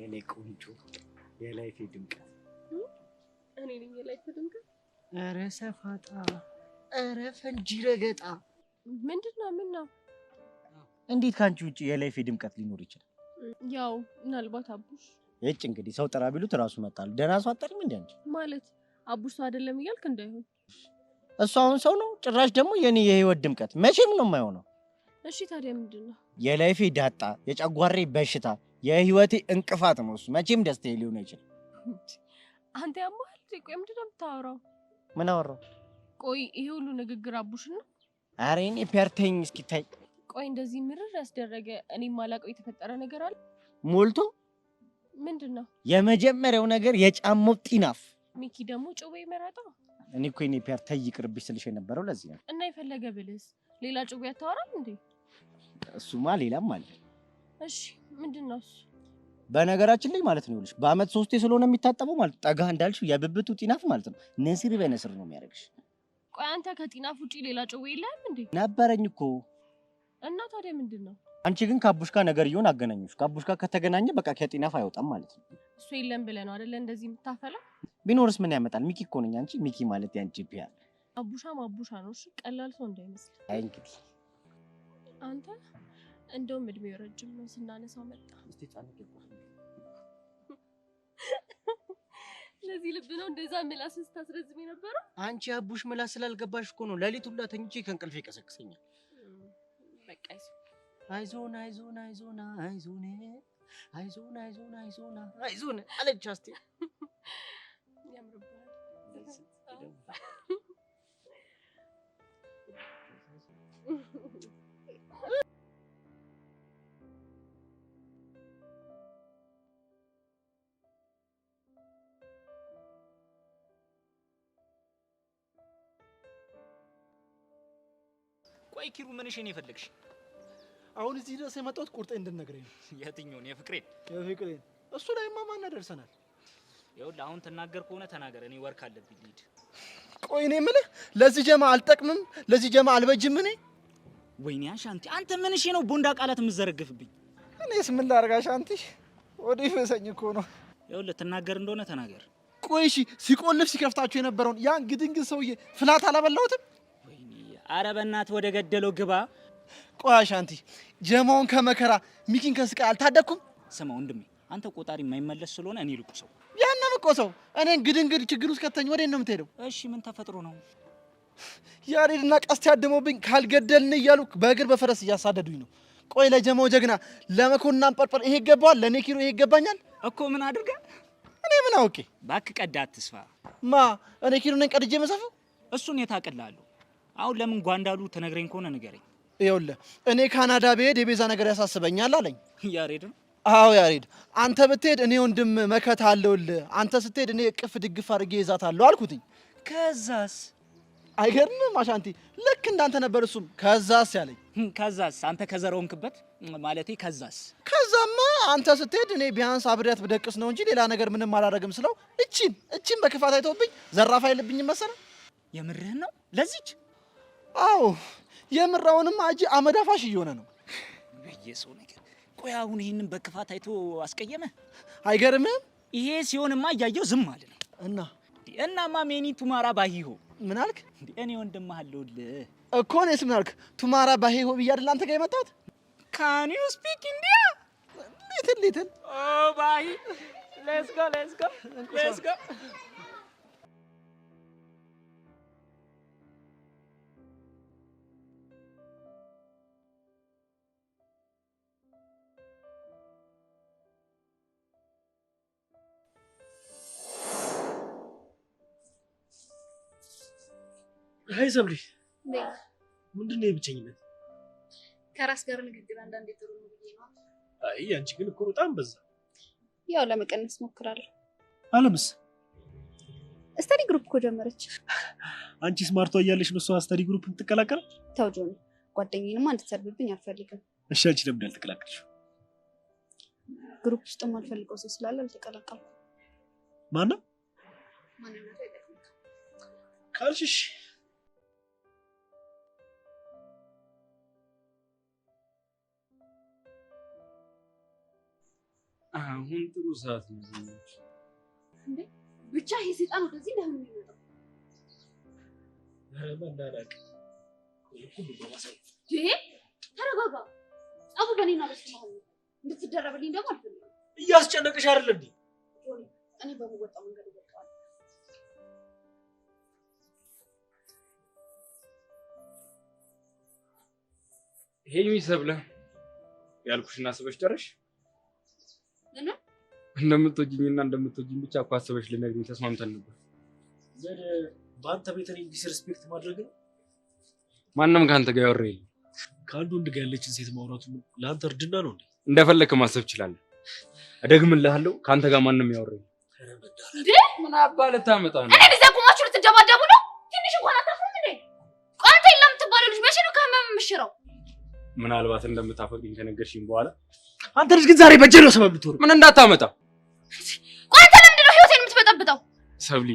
የኔ ቆንጆ የላይፌ ድምቀት። እኔ ነኝ የላይፌ ድምቀት? ኧረ ሰፋጣ፣ ኧረ ፈንጂ ረገጣ። ምንድነው? ምን ነው? እንዴት ካንቺ ውጪ የላይፌ ድምቀት ሊኖር ይችላል? ያው ምናልባት አቡሽ። እጭ እንግዲህ ሰው ጥራ ቢሉት ራሱ መጣሉ። ደህና ሰው አጠሪም እንዴ አንቺ? ማለት አቡሽ ሰው አይደለም እያልክ እንዳይሆን። እሱ አሁን ሰው ነው፣ ጭራሽ ደግሞ የኔ የህይወት ድምቀት። መቼም ነው የማይሆነው። እሺ ታዲያ ምንድነው? የላይፌ ዳጣ፣ የጨጓሬ በሽታ፣ የህይወቴ እንቅፋት ነው እሱ። መቼም ደስታዬ ሊሆን አይችልም። አንተ ያማል። ቆይ ምንድነው የምታወራው? ምን አወራው? ቆይ ይሄ ሁሉ ንግግር አቡሽ ነው? ኧረ እኔ ፒያርተኝ እስኪ ታይ። ቆይ እንደዚህ ምርር ያስደረገ እኔ ማላውቀው የተፈጠረ ነገር አለ? ሞልቶ። ምንድነው? የመጀመሪያው ነገር የጫማው ጢናፍ። ሚኪ ደግሞ ጭዌ መረጣ። እኔ እኮ እኔ ፒያርተኝ ይቅርብሽ ስልሽ የነበረው ለዚህ ነው። እና የፈለገ ብልስ ሌላ ጭዌ አታወራም እንዴ? እሱማ ሌላም አለ። እሺ ምንድነው እሱ? በነገራችን ላይ ማለት ነው ልሽ በአመት 3 ስለሆነ የሚታጠበው ማለት ጠጋ እንዳልሽው የብብቱ ጢናፍ ማለት ነው ንስር በነስር ነው የሚያደርግሽ። ቆይ አንተ ከጢናፍ ውጪ ሌላ ጭዌ የለህም እንዴ? ነበረኝ እኮ። እና ታዲያ ምንድነው? አንቺ ግን ከአቡሽ ጋር ነገር ይሆን አገናኙሽ። ከአቡሽ ጋር ከተገናኘ በቃ ከጢናፍ አይወጣም ማለት ነው። እሱ የለም ብለህ ነው አይደለ እንደዚህ የምታፈላ? ቢኖርስ ምን ያመጣል? ሚኪ እኮ ነኝ። አንቺ ሚኪ ማለት ያንቺ ቢያ አቡሻም አቡሻ ነው። እሺ ቀላል ሰው እንዳይመስል። አይ እንግዲህ አንተ እንደውም እድሜው ረጅም ነው ስናነሳው መጣ። እስቲ ጻንቅ ይቆም። ለዚህ ልብ ነው እንደዛ ምላስ ስታስረዝም የነበረው? አንቺ አቡሽ ምላስ ስላልገባሽ እኮ ነው ሌሊት ሁላ ተኝቼ ከእንቅልፌ ቀሰቅሰኛል። በቃ አይዞን አይዞን አይዞን አይዞን አይዞን አይዞን አይዞን አይዞን አለች አስቴር። ቆይ ኪሩ ምንሽ ነው የፈለግሽ? አሁን እዚህ ድረስ የመጣሁት ቁርጤን እንድትነግረኝ ነው። የትኛውን? የፍቅሬን? የፍቅሬን። እሱ ላይማ ማን ደርሰናል? ይኸውልህ አሁን ትናገር ከሆነ ተናገር፣ እኔ ወርክ አለብኝ ልሂድ። ቆይ እኔ የምልህ ለዚህ ጀማ አልጠቅምም፣ ለዚህ ጀማ አልበጅም እኔ። ወይኔ አሻንቲ አንተ ምንሽ ነው ቦንዳ ቃላት የምትዘረግፍብኝ? እኔስ ምን ላድርግ አሻንቲ፣ ወዲህ ፈሰኝ እኮ ነው። ይኸውልህ ትናገር እንደሆነ ተናገር። ቆይ እሺ ሲቆልፍ ሲከፍታችሁ የነበረውን ያን ግድንግድ ሰውዬ ፍላት አላበላሁትም? ኧረ በእናትህ ወደ ገደለው ግባ። ቆይ አሻንቲ ጀማውን ከመከራ ሚኪን ከስቃይ አልታደኩም? ስማ ወንድሜ አንተ ቆጣሪ የማይመለስ ስለሆነ እኔ ልቁ ሰው ያንን እኮ ሰው እኔን ግድንግድ ችግር ውስጥ ከተኝ ወዴት ነው የምትሄደው? እሺ ምን ተፈጥሮ ነው? ያሬድና ቀስት ያደመውብኝ ካልገደልን እያሉ በእግር በፈረስ እያሳደዱኝ ነው። ቆይ ለጀማው ጀግና ለመኮንና አንጠርጠር ይሄ ይገባዋል? ለእኔ ኪሮ ይሄ ይገባኛል እኮ። ምን አድርገ? እኔ ምን አውቄ? እባክህ ቀዳ አትስፋ። ማ እኔ ኪሮ ነኝ ቀድጄ መሳፈው? እሱን የታቀላለሁ። አሁን ለምን ጓንዳሉ ተነግረኝ ከሆነ ንገረኝ። ይኸውልህ እኔ ካናዳ ብሄድ የቤዛ ነገር ያሳስበኛል አለኝ። ያሬድ ነው? አዎ ያሬድ። አንተ ብትሄድ እኔ ወንድም መከታ አለውልህ፣ አንተ ስትሄድ እኔ እቅፍ ድግፍ አድርጌ ይዛታለሁ አልኩትኝ። ከዛስ? አይገርምም አሻንቲ? ልክ እንዳንተ ነበር እሱም ከዛስ ያለኝ። ከዛስ? አንተ ከዘረውንክበት ማለቴ ከዛስ? ከዛማ አንተ ስትሄድ እኔ ቢያንስ አብሬያት ብደቅስ ነው እንጂ ሌላ ነገር ምንም አላደርግም ስለው እቺን በክፋት አይተውብኝ ዘራፍ አይልብኝም መሰለህ። የምርህን ነው? ለዚች? አዎ የምራውንም አጂ አመዳፋሽ እየሆነ ነው በየሰው ነገር። ቆይ አሁን ይሄንን በክፋት አይቶ አስቀየመ? አይገርምም? ይሄ ሲሆንማ እያየው ዝም አለ ነው። እናማ ሜኒ ቱማራ ባሂሆ። ምን አልክ? እኔ ወንድምህ አለሁልህ እኮ። እኔስ ምን አልክ? ቱማራ ባሂሆ ብዬ አይደል አንተ ጋር የመጣሁት? ካን ዩ ስፒክ ኢንዲያ? ሊትል ኦ ባሂ ሌትስ ጎ አይ ሰብሊ ምንድነው የብቸኝነት? ከራስ ጋር ንግግር አንዳንዴ ጥሩ ነው ብዬ ነው። አይ አንቺ ግን እኮ በጣም በዛ። ያው ለመቀነስ ሞክራለሁ። አለምስ ስተዲ ግሩፕ እኮ ጀመረች። አንቺ ስማርቷ እያለሽ ነው እሷ ስተዲ ግሩፕ የምትቀላቀል? ተው ጆኒ፣ ጓደኛዬንማ እንድትሰርብብኝ አልፈልግም። እሺ አንቺ ለምን አልተቀላቀልሽ? ግሩፕ ውስጥ የማልፈልገው ሰው ስላለ አልተቀላቀልኩም። ማነው ካልሽሽ? አሁን ጥሩ ሰዓት ነው እንዴ? ብቻ ይሄ ሰይጣን ወደዚህ እንደምን የሚመጣው? ኧረ መናናቅ ሁሉ በማሳው ተረጋጋ። ጸቡ በእኔና በሱ መሀል ነው። እንድትደረብልኝ ደግሞ አልፈልግም። እያስጨነቅሽ አይደል እንዴ? እኔ በምወጣው መንገድ እወጣዋለሁ። ይሄ የሚሰብለ ያልኩሽና አስበሽ ጨረሽ? ለምን እንደምትወጂኝና እንደምትወጂኝ ብቻ እኮ አስበሽ ልነግሪኝ ተስማምተን ነበር። ዘደ በአንተ ቤት እኔን ዲስሪስፔክት ማድረግ ነው? ማንም ከአንተ ጋር ያወራ የለም። ከአንዱ ወንድ ጋር ያለችን ሴት ማውራቱ ለአንተ እርድና ነው እንዴ? እንደፈለክ ማሰብ ትችላለህ። እደግምልሃለሁ፣ ከአንተ ጋር ማንም ያወራ የለም። እንዴ ምን አባ ልታመጣ ነው? እኔ ቢዛ ቁማችሁ ልትደባደቡ ነው? ትንሽ እንኳን አታፍሩም እንዴ? ቆይ አንተ የምትባለው ልጅ መቼ ነው ከህመም የምትሽረው? ምናልባት እንደምታፈቅኝ ከነገርሽኝ በኋላ አንተ ልጅ ግን ዛሬ በጀ ነው ሰበብ ልትሆን። ምን እንዳታመጣ። ቆይ አንተ ለምንድን ነው ህይወቴን የምትበጠብጠው? ሰብሊ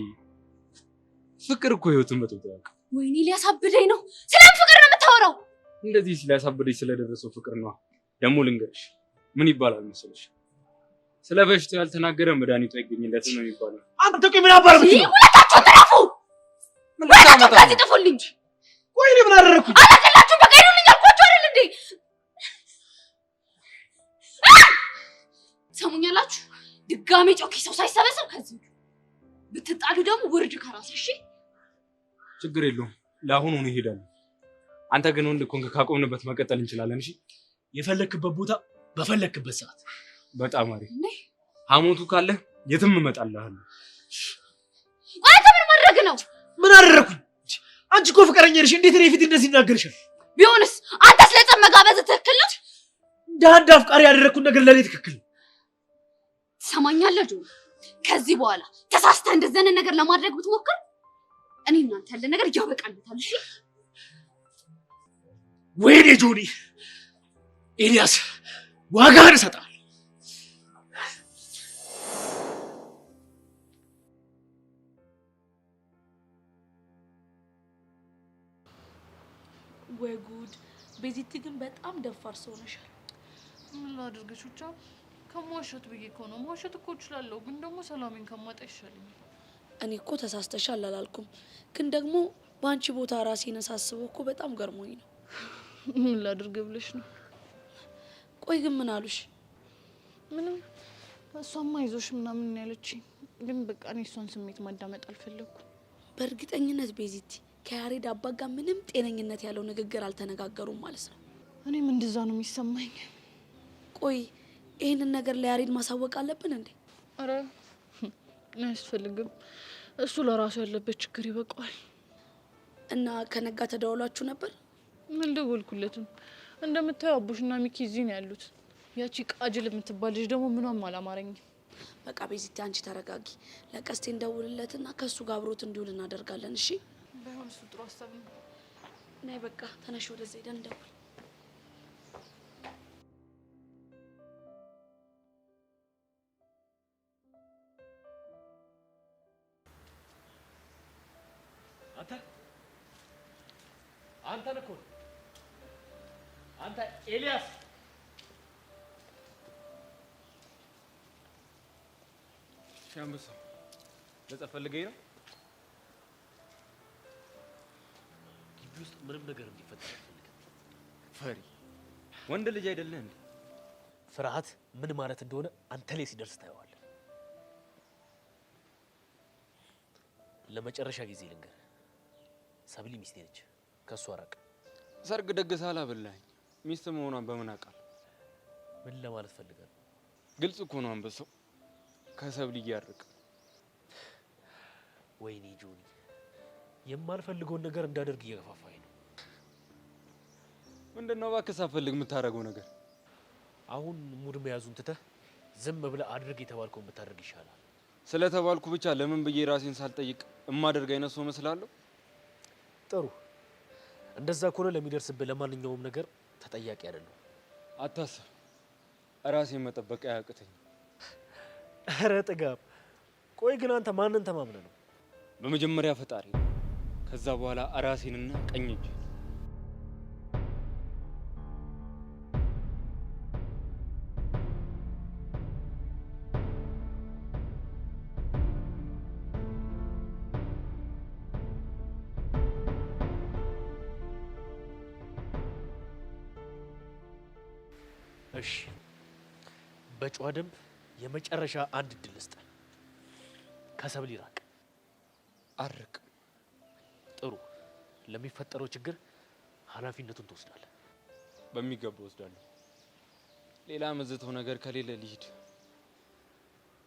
ፍቅር እኮ ህይወትን በጥብጧል። ወይኔ ሊያሳብደኝ ነው። ስለምን ፍቅር ነው የምታወራው? እንደዚህ ሲያሳብደኝ ስለደረሰው ፍቅር ነው። ደግሞ ልንገርሽ ምን ይባላል መሰለሽ? ስለ በሽታው ያልተናገረ መድኃኒቱ አይገኝለትም ነው የሚባለው። አንተ ቆይ ምን አባረክ? ሁለታችሁ ተራፉ። ምን ልታመጣ ነው? ጥፉልኝ። ቆይ እኔ ምን አደረኩኝ? አላቀላችሁ በቃ ይሉልኝ አልኳችሁ አይደል እንዴ? ሰሙኛላችሁ? ድጋሜ ጮኪ ሰው ሳይሰበሰብ ከዚህ ብትጣሉ ደግሞ ውርድ ከራስ። እሺ ችግር የለውም። ለአሁኑ ነው ይሄዳል። አንተ ግን ወንድ ኮንክ ካቆምንበት መቀጠል እንችላለን። እሺ የፈለክበት ቦታ በፈለክበት ሰዓት። በጣም አሪፍ። ሐሞቱ ካለ የትም እመጣልሃለሁ። ቆይ አንተ ምን ማድረግ ነው? አንቺ እኮ ፍቅረኛ ነሽ። እንዴት እኔ ፊት እንደዚህ ይናገርሻል? ቢሆንስ አንተ ስለጸም መጋበዝ ትክክል ነው? እንደ አንድ አፍቃሪ ያደረኩት ነገር ለኔ ትክክል ነው። ትሰማኛለህ ጆኒ? ከዚህ በኋላ ተሳስተህ እንደዚህ አይነት ነገር ለማድረግ ብትሞክር እኔ እናንተ ያለ ነገር ያበቃልታል። እሺ? ወይኔ ጆኒ፣ ኤልያስ ዋጋህን እሰጥሃለሁ። ወይ ጉድ! ቤዚቲ ግን በጣም ደፋር ሰው ነሻል። ምን ላድርግሽ? ብቻ ከመዋሸት ብዬ እኮ ነው። መዋሸት እኮ እችላለሁ፣ ግን ደግሞ ሰላሜን ከማጣ ይሻለኛል። እኔ እኮ ተሳስተሻል አላልኩም፣ ግን ደግሞ በአንቺ ቦታ ራሴን ሳስበው እኮ በጣም ገርሞኝ ነው። ምን ላድርግ ብለሽ ነው? ቆይ ግን ምን አሉሽ? ምንም። እሷማ አይዞሽ ምናምን ያለችኝ፣ ግን በቃ እኔ እሷን ስሜት ማዳመጥ አልፈለኩም። በእርግጠኝነት ቤዚቲ ከያሬድ አባት ጋር ምንም ጤነኝነት ያለው ንግግር አልተነጋገሩም ማለት ነው። እኔም እንደዛ ነው የሚሰማኝ። ቆይ ይህንን ነገር ለያሬድ ማሳወቅ አለብን እንዴ? አረ አያስፈልግም። እሱ ለራሱ ያለበት ችግር ይበቃዋል። እና ከነጋ ተደዋውላችሁ ነበር? አልደወልኩለትም። እንደምታየው አቡሽና ሚኪ እዚህ ነው ያሉት። ያቺ ቃጅል የምትባል ልጅ ደግሞ ምኗም አላማረኝም። በቃ ቤዚቲ አንቺ ተረጋጊ። ለቀስቴ እንደውልለትና ከሱ ጋር አብሮት እንዲውል እናደርጋለን። እሺ? ባይሆን እሱ ጥሩ ሀሳብ ነው። ነይ በቃ ተነሽ፣ ወደዛ ሄደን እንደውል። አንተ ነህ እኮ አንተ ኤልያስ። ሻምበሳ ለጸብ ፈልገኝ ነው? ግቢ ውስጥ ምንም ነገር እንዲፈጠር አልፈልግም። ፈሪ ወንድ ልጅ አይደለህ እንዴ? ፍርሃት ምን ማለት እንደሆነ አንተ ላይ ሲደርስ ታየዋለህ። ለመጨረሻ ጊዜ ልንገርህ፣ ሰብሊ ሚስቴ ነች። ከሷ ራቅ። ሰርግ ደግሰህ አላበላኸኝ። ሚስት መሆኗን በምን አውቃለሁ? ምን ለማለት ፈልጋለሁ? ግልጽ እኮ ነው አንበሳው። ከሰብሊ እያርቅ። ወይኔ ጆኒ፣ የማልፈልገውን ነገር እንዳደርግ እየገፋፋኝ ነው። ምንድነው እባክህ ሳትፈልግ የምታደርገው ነገር? አሁን ሙድ መያዙን ትተህ ዝም ብለህ አድርግ የተባልከውን ብታደርግ ይሻላል። ስለተባልኩ ብቻ ለምን ብዬ ራሴን ሳልጠይቅ እማደርግ አይነት ሰው መስላለሁ? ጥሩ። እንደዛ ከሆነ ለሚደርስብህ ለማንኛውም ነገር ተጠያቂ አይደለም። አታስብ፣ ራሴን መጠበቅ አያቅተኝ። ኧረ ጥጋብ! ቆይ ግን አንተ ማንን ተማምነህ ነው? በመጀመሪያ ፈጣሪ፣ ከዛ በኋላ ራሴንና ቀኝ እጅ። እሺ፣ በጨዋ ደንብ የመጨረሻ አንድ እድል ልስጥ። ከሰብል ይራቅ። አርቅ። ጥሩ። ለሚፈጠረው ችግር ኃላፊነቱን ትወስዳለህ። በሚገባ ወስዳለሁ። ሌላ መዘተው ነገር ከሌለ ልሂድ።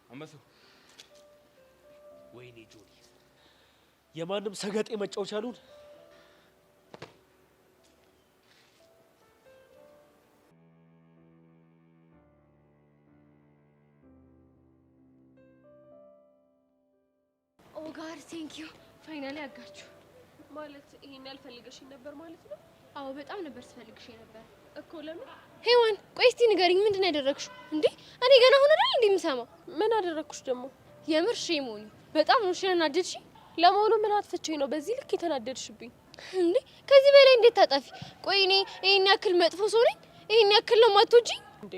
አንበሳው። ወይኔ ጆኒ፣ የማንም ሰገጤ መጫወቻ አሉን። ኦ ጋድ ቴንክ ዩ ፋይናሊ አጋችሁ። ማለት ይሄን ያልፈልገሽኝ ነበር ማለት ነው? አዎ በጣም ነበር ስፈልግሽ ነበር እኮ። ለምን? ሄዋን ቆይ እስቲ ንገሪኝ፣ ምንድን ነው ያደረግሽው እንዴ? እኔ ገና አሁን አይደል እንዴ የምሰማው? ምን አደረግኩሽ ደግሞ? የምር ሼሞኒ በጣም ነው ያናደድሽ። ለመሆኑ ምን አጥፍቼ ነው በዚህ ልክ የተናደድሽብኝ እንዴ? ከዚህ በላይ እንዴት ታጠፊ? ቆይ እኔ ይሄን ያክል መጥፎ ሰው ነኝ? ይሄን ያክል ነው ማትወጂ እንዴ?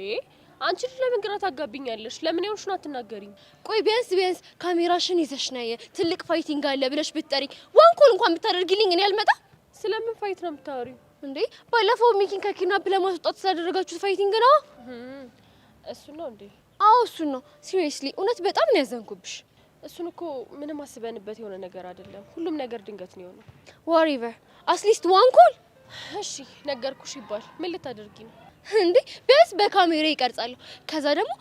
አንቺ ልጅ ለምን ግራ ታጋቢኛለሽ? ለምን ያውሽ ነው አትናገሪኝ? ቆይ ቢያንስ ካሜራሽን ይዘሽ ነይ፣ ትልቅ ፋይቲንግ አለ ብለሽ ብትጠሪ ዋንኮል እንኳን ብታደርጊልኝ እኔ አልመጣ። ስለምን ፋይት ነው የምታወሪው እንዴ? ባለፈው ሚኪን ከኪድናፕ ለማስወጣት ስላደረጋችሁት ፋይቲንግ ነው። እሱ ነው እንዴ? አዎ እሱ ነው። ሲሪየስሊ እውነት በጣም ነው ያዘንኩብሽ። እሱን እኮ ምንም አስበንበት የሆነ ነገር አይደለም። ሁሉም ነገር ድንገት ነው የሆነው። ዋሪቨር አትሊስት ዋንኮል። እሺ ነገርኩሽ ይባል ምን ልታደርጊ ነው እንዴ? ቢያንስ በካሜራ ይቀርጻለሁ። ከዛ ደግሞ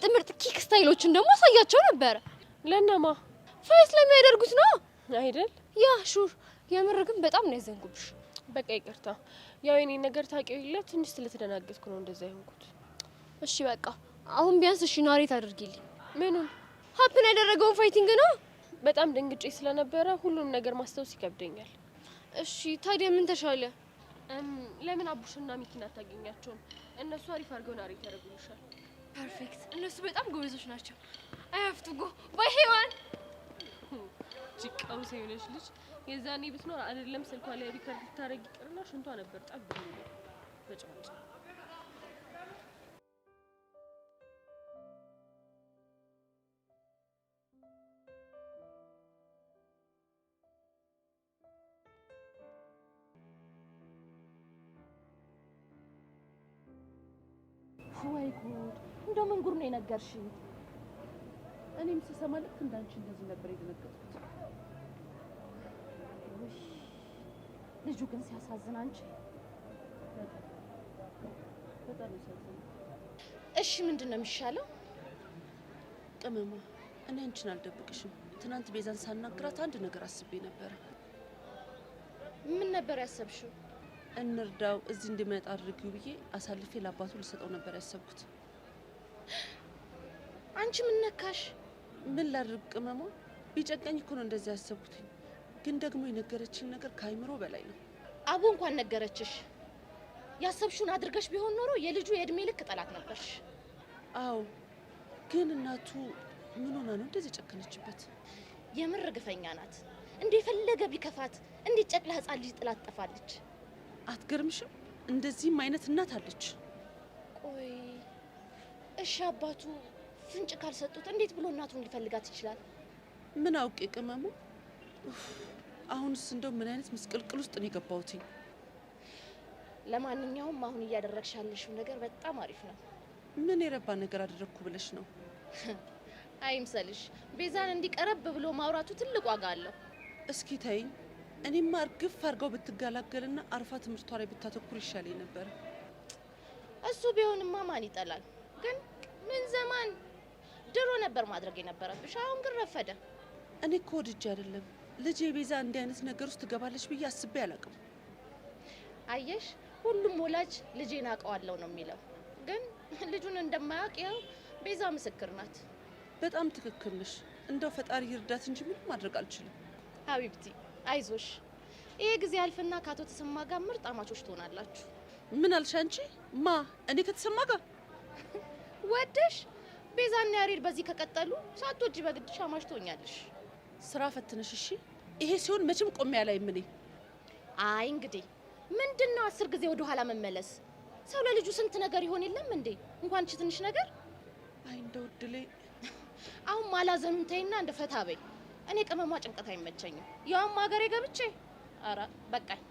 ምርጥ ኪክ ስታይሎችን ደግሞ አሳያቸው ነበረ። ለነማ? ፋይት ለሚያደርጉት ነው አይደል? ያ ሹር የምር ግን በጣም ነው ያዘንኩብሽ። በቃ ይቅርታ። ያው የኔን ነገር ታውቂው የለ ትንሽ ስለተደናገጥኩ ነው እንደዛ ይሆንኩት። እሺ በቃ አሁን ቢያንስ እሺ ናሬት አድርጊልኝ። ምኑን? ሀፕን ያደረገውን ፋይቲንግ ነው። በጣም ደንግጬ ስለነበረ ሁሉንም ነገር ማስታወስ ይከብደኛል። እሺ ታዲያ ምን ተሻለ? ለምን አቡሽና ሚኪን አታገኛቸውም? እነሱ አሪፍ አድርገው ናሬት ያደርጉልሻል። ፐርፌክት። እነሱ በጣም ጎበዞች ናቸው። አይ ሃቭ ቱ ጎ ባይ ሄዋን። ጭቃው ሰይነሽ ልጅ የዛኔ ብትኖር አይደለም ስልኳ ላይ ሪከርድ ልታረግ ይቅርና ሽንቷ ነበር ጠብ ብሎ በጭማጭ። ወይ ጉድ! እንደው ምን ጉድ ነው የነገርሽኝ? እኔም ስሰማ ልክ እንዳንቺ እንደዚህ ነበር የደነገጥኩት። ልጁ ግን ሲያሳዝን አንቺ በጣም ያሳዝናል። እሺ ምንድን ነው የሚሻለው? ቅመማ እኔ አንቺን አልደብቅሽም። ትናንት ቤዛን ሳናግራት አንድ ነገር አስቤ ነበር። ምን ነበር ያሰብሽው? እንርዳው እዚህ እንዲመጣ አድርጊው ብዬ አሳልፌ ለአባቱ ልሰጠው ነበር ያሰብኩት። አንቺ ምን ነካሽ? ምን ላድርግ ቅመማ? ቢጨቀኝ እኮ ነው እንደዚህ ያሰብኩት። ግን ደግሞ የነገረችኝ ነገር ከአይምሮ በላይ ነው። አቡ እንኳን ነገረችሽ። ያሰብሽውን አድርገሽ ቢሆን ኖሮ የልጁ የእድሜ ልክ ጠላት ነበርሽ። አዎ፣ ግን እናቱ ምን ሆና ነው እንደዚህ ጨከነችበት? የምር ግፈኛ ናት። እንዴ ፈለገ ቢከፋት እንዴ ጨቅላ ህጻን ልጅ ጥላት ጠፋለች። አትገርምሽም? እንደዚህም አይነት እናት አለች። ቆይ እሺ አባቱ ፍንጭ ካልሰጡት እንዴት ብሎ እናቱን ሊፈልጋት ይችላል? ምን አውቄ ቅመሙ። አሁንስ እንደው ምን አይነት ምስቅልቅል ውስጥ ነው የገባሁት? ለማንኛውም አሁን እያደረግሽ ያለሽው ነገር በጣም አሪፍ ነው። ምን የረባ ነገር አደረግኩ ብለሽ ነው? አይምሰልሽ። ቤዛን እንዲቀረብ ብሎ ማውራቱ ትልቅ ዋጋ አለው። እስኪ ተይኝ። እኔማ እርግፍ አድርገው ብትገላገልና አርፋ ትምህርቷ ላይ ብታተኩር ይሻለኝ ነበር። እሱ ቢሆንማ ማን ይጠላል? ግን ምን ዘመን ድሮ ነበር ማድረግ የነበረብሽ። አሁን ግን ረፈደ። እኔ እኮ ወድጄ አይደለም ልጄ ቤዛ እንዲህ አይነት ነገር ውስጥ ትገባለች ብዬ አስቤ አላውቅም። አየሽ፣ ሁሉም ወላጅ ልጄን አውቀዋለሁ ነው የሚለው። ግን ልጁን እንደማያውቅ ያው ቤዛ ምስክር ናት። በጣም ትክክል ነሽ። እንደው ፈጣሪ ይርዳት እንጂ ምንም ማድረግ አልችልም። ሀቢብቲ አይዞሽ፣ ይሄ ጊዜ አልፍና ከአቶ ተሰማ ጋር ምርጥ አማቾች ትሆናላችሁ። ምን አልሽ አንቺ? ማ እኔ ከተሰማ ጋር ወደሽ? ቤዛና ያሬድ በዚህ ከቀጠሉ ሳትወጂ በግድሽ አማች ትሆኛለሽ። ስራ ፈትነሽ እሺ። ይሄ ሲሆን መቼም ቆሜ አላይም እኔ። አይ እንግዲህ ምንድነው 10 ጊዜ ወደ ኋላ መመለስ? ሰው ለልጁ ስንት ነገር ይሆን የለም እንዴ? እንኳን እቺ ትንሽ ነገር። አይ እንደው እድሌ። አሁን ማላዘኑን ተይና እንደ ፈታ በይ። እኔ ቅመሟ ጭንቀት አይመቸኝም። ያውም ሀገሬ ገብቼ አረ በቃኝ።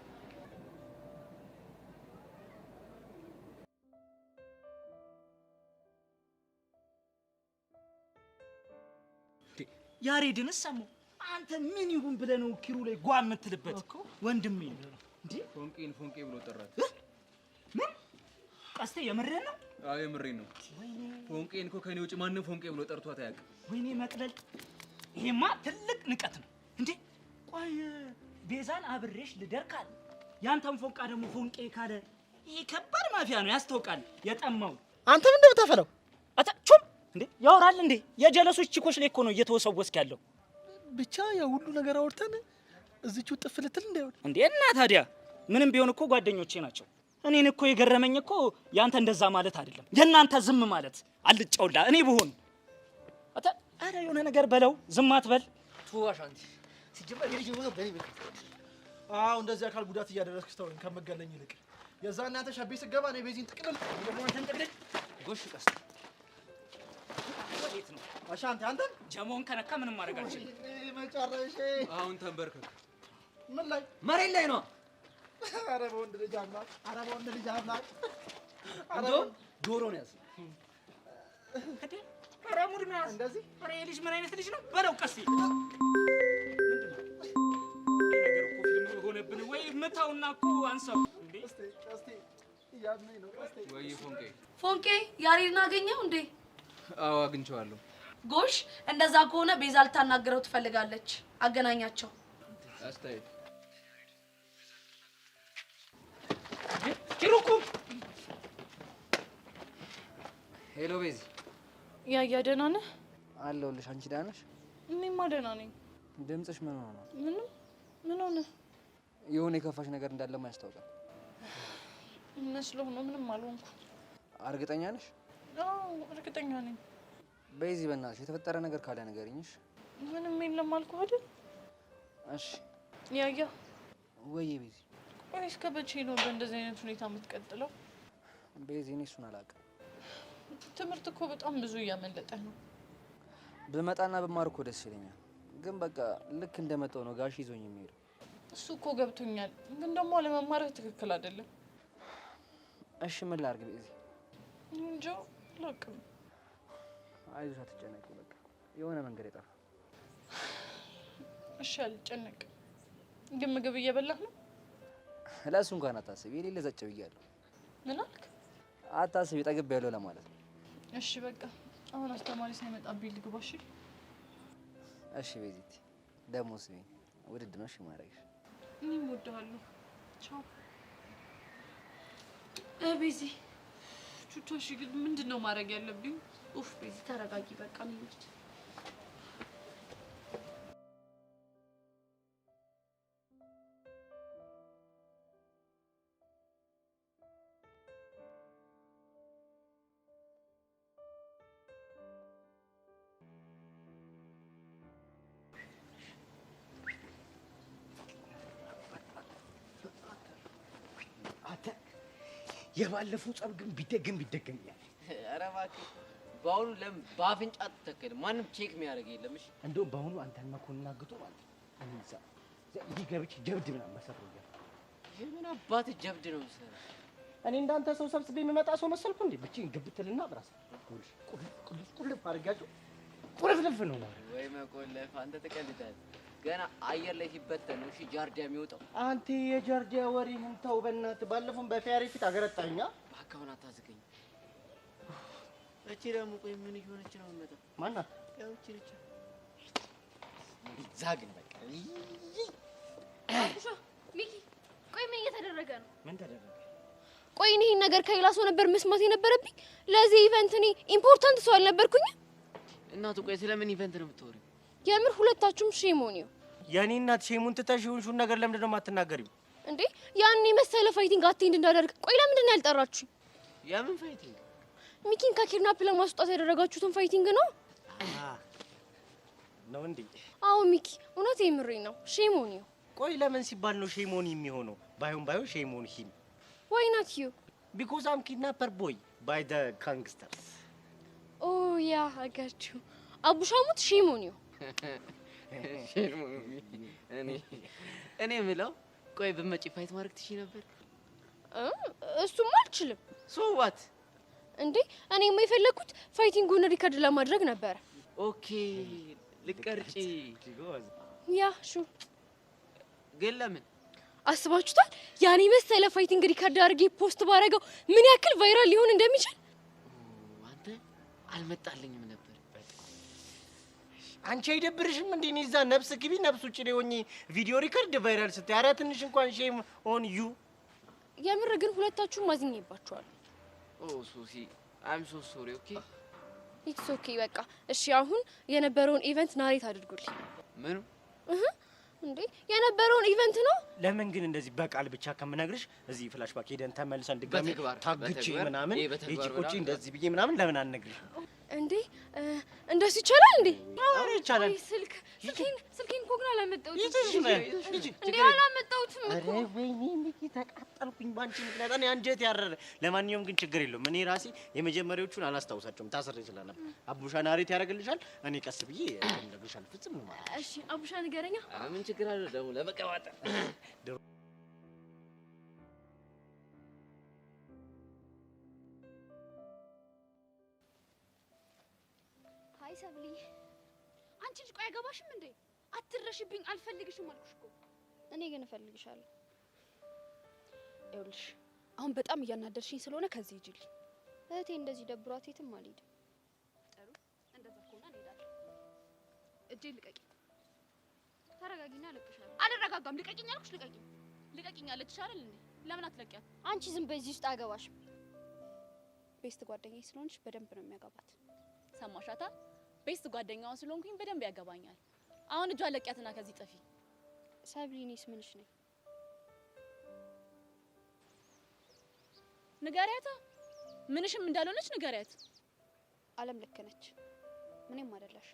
ያሬድን ሰሙ። አንተ ምን ይሁን ብለህ ነው ኪሩ ላይ ጓ የምትልበት? ወንድሜ እንዴ ፎንቄን ፎንቄ ብሎ ጠራት። ምን ቀስቴ የምሬን ነው? አዎ የምሬን ነው። ፎንቄን እኮ ከኔ ውጭ ማንም ፎንቄ ብሎ ጠርቷት አያውቅም። ወይኔ መቅለል፣ ይሄማ ትልቅ ንቀት ነው እንዴ! ቆይ ቤዛን አብሬሽ ልደር ካለ ያንተም ፎንቃ ደግሞ ፎንቄ ካለ ይሄ ከባድ ማፊያ ነው፣ ያስታውቃል። የጠማው አንተ ምን እንደምታፈለው አታቹም እንዴ? ያወራል እንዴ? የጀለሶች ቺኮች ላይ እኮ ነው እየተወሰወስክ ያለው። ብቻ ያ ሁሉ ነገር አውርተን እዚቹ ጥፍ ልትል እንዳይሆን እንዴ። እና ታዲያ ምንም ቢሆን እኮ ጓደኞቼ ናቸው። እኔን እኮ የገረመኝ እኮ ያንተ እንደዛ ማለት አይደለም፣ የናንተ ዝም ማለት አልጫውላ። እኔ ብሆን አረ የሆነ ነገር በለው፣ ዝም አትበል። ቱዋሽ አንቲ ሲጀመር የልጅ ነው በኔ ቤት። አዎ እንደዚህ አካል ጉዳት እያደረስክ ተወኝ ከመገለኝ ይልቅ የዛን አንተ ሸቤ ስገባ ነው ቤዚን ጥቅልል ደግሞ አንተን ጥቅልል ጎሽ ቀስ ወዴት ነው አሻንተ አንተ ጀሞን ከነካ ምንም ማድረግ አልችልም። መጨረሻ አሁን ተንበርከክ። ምን ላይ መሬት ላይ ነው። አረ በወንድ ልጅ አምላክ፣ አረ በወንድ ልጅ አምላክ። እንደው ዶሮ ነው ያዝ እንዴ! አረ ሙድ ነው ያዝ እንደዚህ። አረ ልጅ ምን አይነት ልጅ ነው በለው። ቀስ ነገር እኮ ፊልም ሆነብን ወይ መታውና እኮ አንሳው እንዴ! ቀስቴ ያዝነኝ ነው ቀስቴ። ወይ ፎንቄ ፎንቄ ያሬድን አገኘው እንዴ? አዎ አግኝቼዋለሁ። ጎሽ፣ እንደዛ ከሆነ ቤዛ ልታናገረው ትፈልጋለች። አገናኛቸው። አስተያየት ሄሎ ቤዚ። ያያ ደህና ነህ? አለሁልሽ። አንቺ ደህና ነሽ? እኔማ ደህና ነኝ። ድምፅሽ ምን ሆነ ነው? ምንም። ምን ሆነ? የሆነ የከፋሽ ነገር እንዳለማ ያስታውቃል። መስሎህ ነው? ምንም አልሆንኩ። እርግጠኛ ነሽ? አዎ እርግጠኛ ነኝ። ቤዚ በእናትሽ የተፈጠረ ነገር ካለ ንገሪኝሽ። ምንም የለም አልኩህ አይደል? እሺ። ያያ ወይ ቤዚ። ቆይ እስከ መቼ ነው በእንደዚህ አይነት ሁኔታ የምትቀጥለው? ቤዚ እኔ እሱን አላውቅም። ትምህርት እኮ በጣም ብዙ እያመለጠህ ነው። ብመጣና ብማር እኮ ደስ ይለኛል፣ ግን በቃ ልክ እንደመጣው ነው ጋሽ ይዞኝ የሚሄደው። እሱ እኮ ገብቶኛል፣ ግን ደግሞ አለመማርህ ትክክል አይደለም። እሺ ምን ላድርግ ቤዚ? እንጃ አላውቅም። አይዞሽ አትጨነቂ፣ በቃ የሆነ መንገድ ይጠፋ። እሺ አልጨነቅም፣ ግን ምግብ እየበላህ ነው? ለእሱ እንኳን አታስቢ፣ የሌለ ዘጭ ብያለሁ። ምን አልክ? አታስቢ፣ ጠግቤያለሁ ለማለት ነው። እሺ በቃ አሁን አስተማሪ ሳይመጣብኝ ልግባ። እሺ እሺ ቤዚቲ፣ ደግሞ ስሚ፣ ውድድ ነው እሺ ማድረግሽ። እኔም እወድሃለሁ። ቻው ቤዚ። ቹቻ እሺ፣ ግን ምንድን ነው ማድረግ ያለብኝ? ኡፍ ቤዚ ተረጋጊ በቃ። እንሂድ። የባለፈው ጸብ ግን ቢደገም ይላል። ኧረ እባክህ በአሁኑ ለምን በአፍንጫ አትተከልም? ማንም ቼክ የሚያደርግ የለም። እሺ እንደውም በአሁኑ አንተን መኮንን አግቶ ማለት ነው እንዛ ይህ ገብቼ ጀብድ ምናምን መሰሩ ይላል። የምን አባት ጀብድ ነው የምትሰራው? እኔ እንዳንተ ሰው ሰብስቤ የሚመጣ ሰው መሰልኩ እንዴ? ብቻዬን ግብትልና ብራስ ቁልፍ አድርጋቸው ቁልፍልፍ ነው ማለት ወይ መቆለፍ። አንተ ትቀልዳለህ። ገና አየር ላይ ሲበተን ነው እሺ ጃርዲያ የሚወጣው። አንተ የጃርዲያ ወሬህን ተው በእናትህ። ባለፈውን በፊያሪ ፊት አገረጣኛ። ባካውን አታዝገኝ። እቺ ደግሞ ቆይ ምን እየሆነች ነው የምመጣው? ማናት? ያው እቺ ልጅ ዛግን በቃ አቡሻ ሚኪ፣ ቆይ ምን እየተደረገ ነው? ምን ተደረገ? ቆይ እኔ ይሄን ነገር ከሌላ ሰው ነበር መስማት የነበረብኝ። ለዚህ ኢቨንት እኔ ኢምፖርታንት ሰው አልነበርኩኝ። እናቱ ቆይ ስለምን ኢቨንት ነው የምትወሪው? የምር ሁለታችሁም ሼሞኒዮ። የኔ እናት ሼሙን ትተሽ ይሁንሹን ነገር ለምንድን ነው የማትናገሪው እንዴ? ያን መሰለ ፋይቲንግ አቴንድ እንዳደርግ። ቆይ ለምንድን ነው ያልጠራችሁ? የምን ፋይቲንግ? ሚኪን ከኪድናፕ ለማስወጣት ያደረጋችሁትን ፋይቲንግ ነው ነው እንዴ? አዎ ሚኪ፣ እውነት የምሬን ነው። ሼሞኒዮ። ቆይ ለምን ሲባል ነው ሼሞኒ የሚሆነው? ባይሆን ሼሞኒ ሂም። ዋይ ናት ዩ? ቢኮዝ አም ኪድናፐር ቦይ ባይ ዘ ጋንግስተርስ። ኦ ያ አጋችሁ። አቡሻሙት ሼሞኒዮ። እኔ የምለው ቆይ ብትመጪ ፋይት ማድረግ ትችይ ነበር? እሱማ አልችልም። ሶ ዋት እንዴ? እኔማ የፈለኩት ፋይቲንጉን ሪከርድ ለማድረግ ነበር። ኦኬ ልቀርጪ? ያ ሹ። ግን ለምን አስባችሁታል? ያኔ መሰለ ፋይቲንግ ሪከርድ አድርጌ ፖስት ባረገው ምን ያክል ቫይራል ሊሆን እንደሚችል? አንተ አልመጣልኝም ነበር። አንቺ አይደብርሽም እንዴ? እኔ እዛ ነፍስ ግቢ ነፍስ ውጭ ላይ ሆኜ ቪዲዮ ሪከርድ ቫይራል ስታይ፣ ኧረ ትንሽ እንኳን ሼም ኦን ዩ። የምር ግን ሁለታችሁም ማዝኜባችኋል። ኦ ሱሲ አም ሶ ሶሪ። ኦኬ ኢትስ ኦኬ በቃ እሺ። አሁን የነበረውን ኢቨንት ናሬት አድርጉልኝ። ምን እንዴ? የነበረውን ኢቨንት ነው። ለምን ግን እንደዚህ በቃል ብቻ ከምነግርሽ እዚህ ፍላሽባክ ሄደን ተመልሰን ድጋሚ ታግቼ ምናምን እቺ እንደዚህ ብዬ ምናምን ለምን አልነግርሽ እንዴ? እንደሱ ይቻላል እንዴ? አዎ ይቻላል። ስልኬን እኮ ግን አላመጣሁትም። እንዴ አላመጣሁትም እኮ። አረ ወይኔ ሚኪ ተቃጠልኩኝ ባንቺ ምክንያት። እኔ አንጀት ያረረ። ለማንኛውም ግን ችግር የለውም። እኔ ራሴ የመጀመሪያዎቹን አላስታውሳቸውም። ታስሬ ስለነበር አቡሻ ናሬት ያደርግልሻል። እኔ ቀስ ብዬ እነግርሻለሁ። ፍጽም ነው ማለት። እሺ አቡሻ ንገረኛ። አረ ምን ችግር አለ ደግሞ ለመቀባጠር። አይ ሰብሊ፣ አንቺ ልጅ ቆይ አይገባሽም እንዴ? አትረሽብኝ፣ አልፈልግሽም አልኩሽ እኮ። እኔ ግን እፈልግሻለሁ። ይኸውልሽ አሁን በጣም እያናደርሽኝ ስለሆነ ከዚህ ሂጂልኝ። እህቴ እንደዚህ ደብሯት የትም አልሄድም። ጥሩ፣ እንደዛ ከሆነ እንሄዳለን። እጄን ልቀቂኝ። ተረጋጊና እለቅሻለሁ። አልረጋጋም። ልቀቂኝ አልኩሽ። ልቀቂኝ አለችሽ አይደል እንዴ? ለምን አትለቂያት? አንቺ ዝም በይ፣ እዚህ ውስጥ አያገባሽም። ቤስት ጓደኛዬ ስለሆነች በደንብ ነው የሚያገባት። ሰማሻታ? ቤስት ጓደኛዋ ስለሆንኩኝ በደንብ ያገባኛል። አሁን እጇን ለቂያትና ከዚህ ጥፊ። ሰብሊ እኔስ ምንሽ ነኝ? ንገሪያታ። ምንሽም እንዳልሆነች ንገሪያት። አለም ልክ ነች። ምንም አይደለሽ።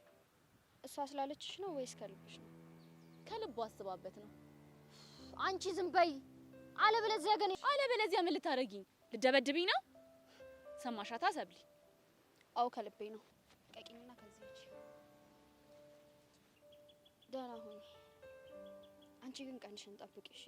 እሷ ስላለችሽ ነው ወይስ ከልብሽ ነው? ከልቡ አስባበት ነው። አንቺ ዝም በይ። አለበለዚያ ምን ልታረጊኝ? ልደበድብኝ ነው? ሰማሻታ ሰብሊ? አው ከልቤ ነው። ቀቂኝና ከዚህ እቺ ደህና ሁኚ። አንቺ ግን ቀንሽን ጠብቂ እሺ?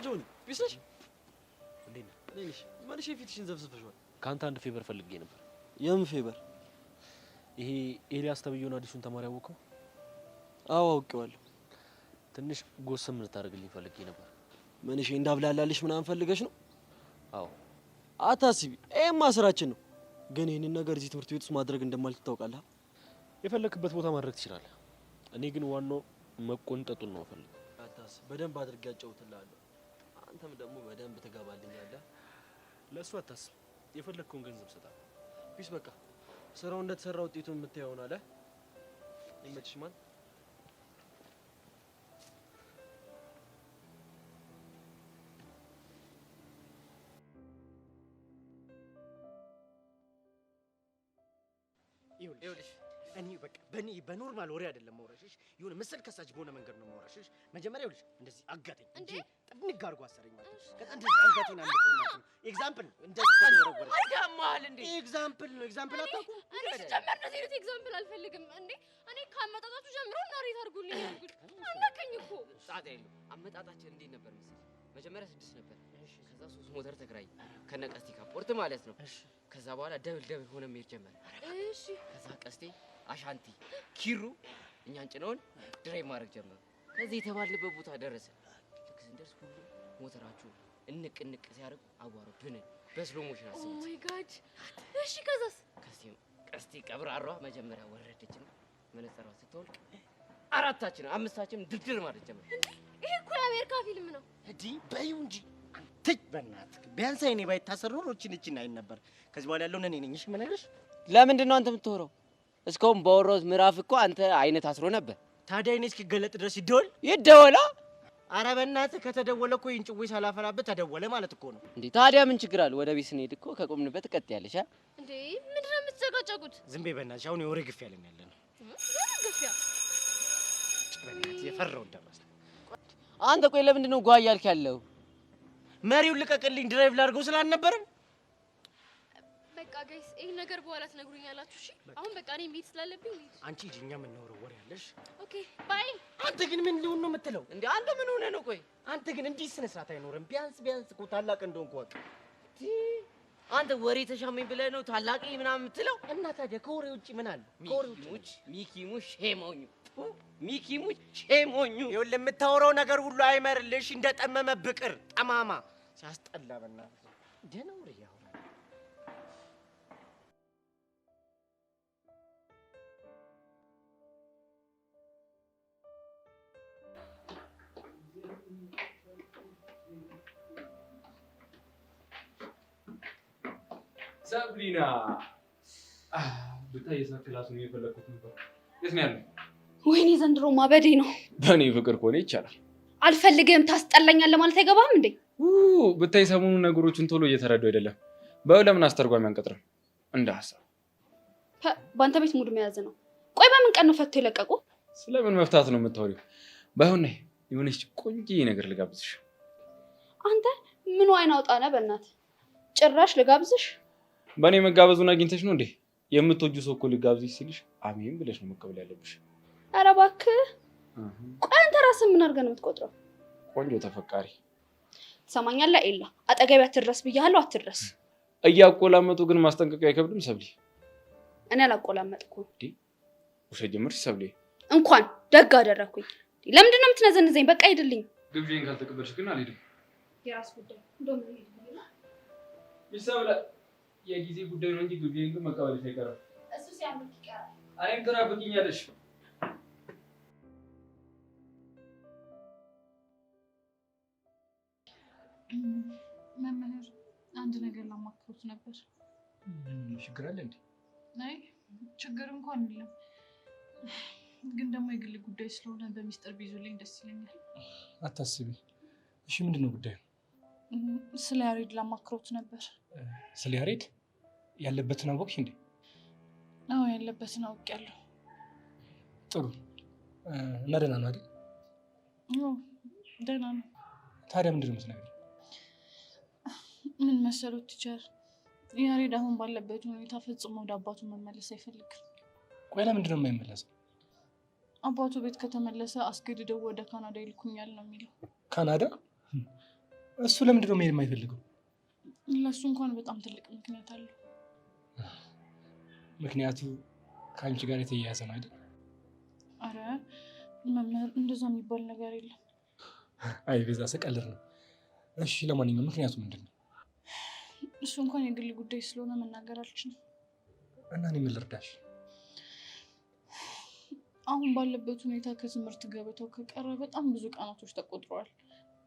ጆኒ ቢስሽ እንዴት ነህ? ነሽ? ማንሽ ፊትሽን ዘብዝፈሽዋል። ካንተ አንድ ፌቨር ፈልጌ ነበር። የምን ፌቨር? ይሄ ኤልያስ ተብዬውን አዲሱን ተማሪ አወቀው? አዎ አውቄዋለሁ። ትንሽ ጎሰም ልታደርግልኝ ፈልጌ ነበር። ምንሽ እንዳብላላልሽ ምናምን ፈልገሽ ነው? አዎ። አታስቢ፣ ይሄማ ስራችን ነው። ግን ይሄንን ነገር እዚህ ትምህርት ቤት ውስጥ ማድረግ እንደማልችል ታውቃለህ። የፈለክበት ቦታ ማድረግ ትችላለህ። እኔ ግን ዋናው መቆንጠጡን ነው ፈልግ። አታስብ፣ በደንብ አድርጌ አጫውትልሃለሁ። አንተም ደግሞ በደንብ ትገባልኛለህ። ለእሱ አታስብ፣ የፈለግከውን ገንዘብ እሰጥሃለሁ። ፒስ፣ በቃ ስራው እንደተሰራ ውጤቱን የምታየው ይሆናል። ይመችሽ ማለት ይኸውልሽ እኔ በቃ በኖርማል ወሬ አይደለም ማውራሽሽ፣ የሆነ ምስል ከሳች በሆነ መንገድ ነው ማውራሽሽ። መጀመሪያ ይኸውልሽ እንደዚህ አጋተኝ እንጂ ጥንግ አድርጎ አሰረኝ ማለት ነው። ከዛ እንደዚህ አንገቴን አንገቴን ማለት ነው። ኤግዛምፕል እንደዚህ ተወረወረ። አይደማል እንዴ? ኤግዛምፕል ነው። ኤግዛምፕል አታውቁም? እኔ ሲጀመር እንደዚህ አይነት ኤግዛምፕል አልፈልግም እንዴ። እኔ ካመጣጣችሁ ጀምሮ ናሬት አድርጉልኝ ያልኩት አናከኝ እኮ። ጣጣ የለው። አመጣጣችን እንዴት ነበር መሰለኝ? መጀመሪያ 6 ነበር። ከዛ 3 ሞተር ተከራይ ከነቀስቲ ካፖርት ማለት ነው። ከዛ በኋላ ደብል ሆነ መሄድ ጀመረ። እሺ። ከዛ ቀስቴ አሻንቲ ኪሩ እኛን ጭነውን ድራይቭ ማድረግ ጀመሩ። ከዚህ የተባለበት ቦታ ደረሰ። ልክ ስንደርስ ሁሉ ሞተራችሁ እንቅ ሲያደርግ አዋራው ብንን በስሎ ሞሽን አስቡት። ኦ ማይ ጋድ። እሺ ከዛስ? ቀስቴ ቀብራሯ መጀመሪያ ወረደችና መነጽሯ ስትወልቅ አራታችን አምስታችን ድርድር ማለት ጀመረ። ይሄ እኮ የአሜሪካ ፊልም ነው። እዲ በዩ እንጂ አንተ በእናትህ ቢያንስ እኔ ባይታሰር ኖሮ እቺን አይን ነበር። ከዚህ በኋላ ያለውን እኔ ነኝ። እሺ ምን አይነሽ? ለምንድን ነው አንተ የምትወራው? እስካሁን በወሮት ምዕራፍ እኮ አንተ አይነት አስሮ ነበር። ታዲያ እኔ እስኪገለጥ ድረስ ይደወል ይደወላ? ኧረ በእናትህ ከተደወለ እኮ ይህን ጭዌ ሳላፈላበት ተደወለ ማለት እኮ ነው። እንዴ ታዲያ ምን ችግር አለ? ወደ ቤት ስንሄድ እኮ ከቆምንበት ቀጥ ያለሽ እንዴ ምንድን ነው የምትዘጋጨቁት? ዝም በይ በእናትሽ። አሁን የወሬ ግፍ ያለን ያለ ነው። ግፊያ በእናትህ የፈራው ደረሰ። አንተ ቆይ ለምንድን ነው ጓ እያልክ ያለው? መሪውን ልቀቅልኝ ድራይቭ ላድርገው ስላልነበረም በቃ ጋይስ ይሄን ነገር በኋላ ትነግሩኛላችሁ። እሺ አሁን በቃ እኔ መሄድ ስላለብኝ ልሂድ። አንቺ ሂጂ፣ እኛ የምናወራው ወሬ አለሽ። ኦኬ ባይ። አንተ ግን ምን ሊሆን ነው የምትለው? እንዴ አንተ ምን ሆነ ነው? ቆይ አንተ ግን እንዲህ ስነ ስርዓት አይኖርም። ቢያንስ እኮ ታላቅ እንደሆንኩ ወቅ አንተ ወሬ ተሻመኝ ብለህ ነው ታላቅ ምናምን የምትለው? እና ታዲያ ከወሬ ውጪ ምን አለ? ሚኪሙች ሼሞኙ ሚኪሙች ሼሞኙ። ይኸውልህ የምታወራው ነገር ሁሉ አይመርልሽ። እንደጠመመ ብቅር ጠማማ ሲያስጠላ በእናትህ ደህና ወሬ ያወራል። ሳብሪና ብታይ የሳክላቱን የፈለኩት ነበር። የት ነው ያለው? ወይኔ ዘንድሮ ማበዴ ነው። በእኔ ፍቅር ከሆነ ይቻላል። አልፈልግህም፣ ታስጠላኛለህ ማለት አይገባም እንዴ? ብታይ ሰሞኑን ነገሮችን ቶሎ እየተረዱ አይደለም። በለምን አስተርጓሚ አንቀጥርም? እንደ ሀሳብ በአንተ ቤት ሙድ መያዝ ነው። ቆይ በምን ቀን ነው ፈቶ የለቀቁ? ስለምን መፍታት ነው የምታወሪው? ባይሆን ነይ የሆነች ቆንጆ ነገር ልጋብዝሽ። አንተ ምን ዋይን አውጣ ነህ በእናትህ? ጭራሽ ልጋብዝሽ? በእኔ መጋበዙን አግኝተሽ ነው እንዴ? የምትወጁ ሰው እኮ ልጋብዝሽ ሲልሽ አሜን ብለሽ ነው መቀበል ያለብሽ። ኧረ እባክህ። ቆይ አንተ ራስህ ምን አድርገህ ነው የምትቆጥረው? ቆንጆ ተፈቃሪ። ትሰማኛለህ ኤላ? አጠገቤ አትድረስ ብያለሁ፣ አትድረስ። እያቆላመጡ ግን ማስጠንቀቂያ አይከብድም ሰብሊ? እኔ አላቆላመጥኩም። ውሸት ጀመርሽ ሰብሊ? እንኳን ደግ አደረኩኝ። ለምንድን ነው የምትነዘንዘኝ? በቃ ሄድልኝ። ግብዣን ካልተቀበልሽ ግን አልሄድም። የራስ ጉዳይ እንደውም ሄድልኝ። ቢሰብለ የጊዜ ጉዳይ ነው እንጂ ግብዣን ግን መቀበልሽ አይቀርም። እሱ ሲያምር ይቀራል። እኔም ትናፍቂኛለሽ። መምህር አንድ ነገር ላማክሮት ነበር። ችግር አለ እንዴ? አይ ችግር እንኳን የለም፣ ግን ደግሞ የግል ጉዳይ ስለሆነ በሚስጥር ቢይዙልኝ ደስ ይለኛል። አታስቢ። እሺ ምንድን ነው ጉዳዩ? ስለ ያሬድ ላማክሮት ነበር። ስለ ያሬድ ያለበትን አወቅሽ እንዴ? አዎ ያለበትን አውቄያለሁ። ጥሩ እና ደህና ነው አይደል? አዎ ደህና ነው። ታዲያ ምንድን ነው የምትነግሪኝ? ምን መሰሎት ቲቸር፣ ያሬድ አሁን ባለበት ሁኔታ ፈጽሞ ወደ አባቱ መመለስ አይፈልግም። ቆይ ለምንድን ነው የማይመለሰው? አባቱ ቤት ከተመለሰ አስገድደው ወደ ካናዳ ይልኩኛል ነው የሚለው። ካናዳ? እሱ ለምንድን ነው መሄድ የማይፈልገው? ለእሱ እንኳን በጣም ትልቅ ምክንያት አለው። ምክንያቱ ከአንቺ ጋር የተያያዘ ነው አይደል? አረ መምህር እንደዛ የሚባል ነገር የለም። አይ ቤዛ ስቀልድ ነው። እሺ ለማንኛውም ምክንያቱ ምንድን ነው? እሱ እንኳን የግል ጉዳይ ስለሆነ መናገር አልችልም። እና እኔ ምን ልርዳሽ? አሁን ባለበት ሁኔታ ከትምህርት ገበታው ከቀረ በጣም ብዙ ቀናቶች ተቆጥረዋል።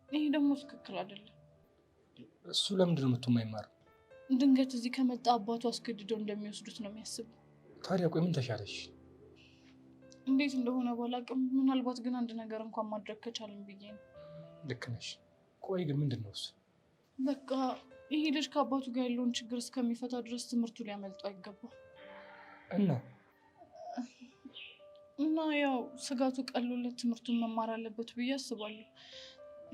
ይሄ ደግሞ ትክክል አይደለም። እሱ ለምንድን ነው መጥቶ የማይማረው? ድንገት እዚህ ከመጣ አባቱ አስገድደው እንደሚወስዱት ነው የሚያስበው። ታዲያ ቆይ ምን ተሻለሽ? እንዴት እንደሆነ ባላውቅም ምናልባት ግን አንድ ነገር እንኳን ማድረግ ከቻልን ብዬ ነው። ልክ ነሽ። ቆይ ግን ምንድን ነው እሱ? በቃ ይሄ ልጅ ከአባቱ ጋር ያለውን ችግር እስከሚፈታ ድረስ ትምህርቱ ሊያመልጠው አይገባም። እና ያው ስጋቱ ቀሎለት ትምህርቱን መማር አለበት ብዬ አስባለሁ።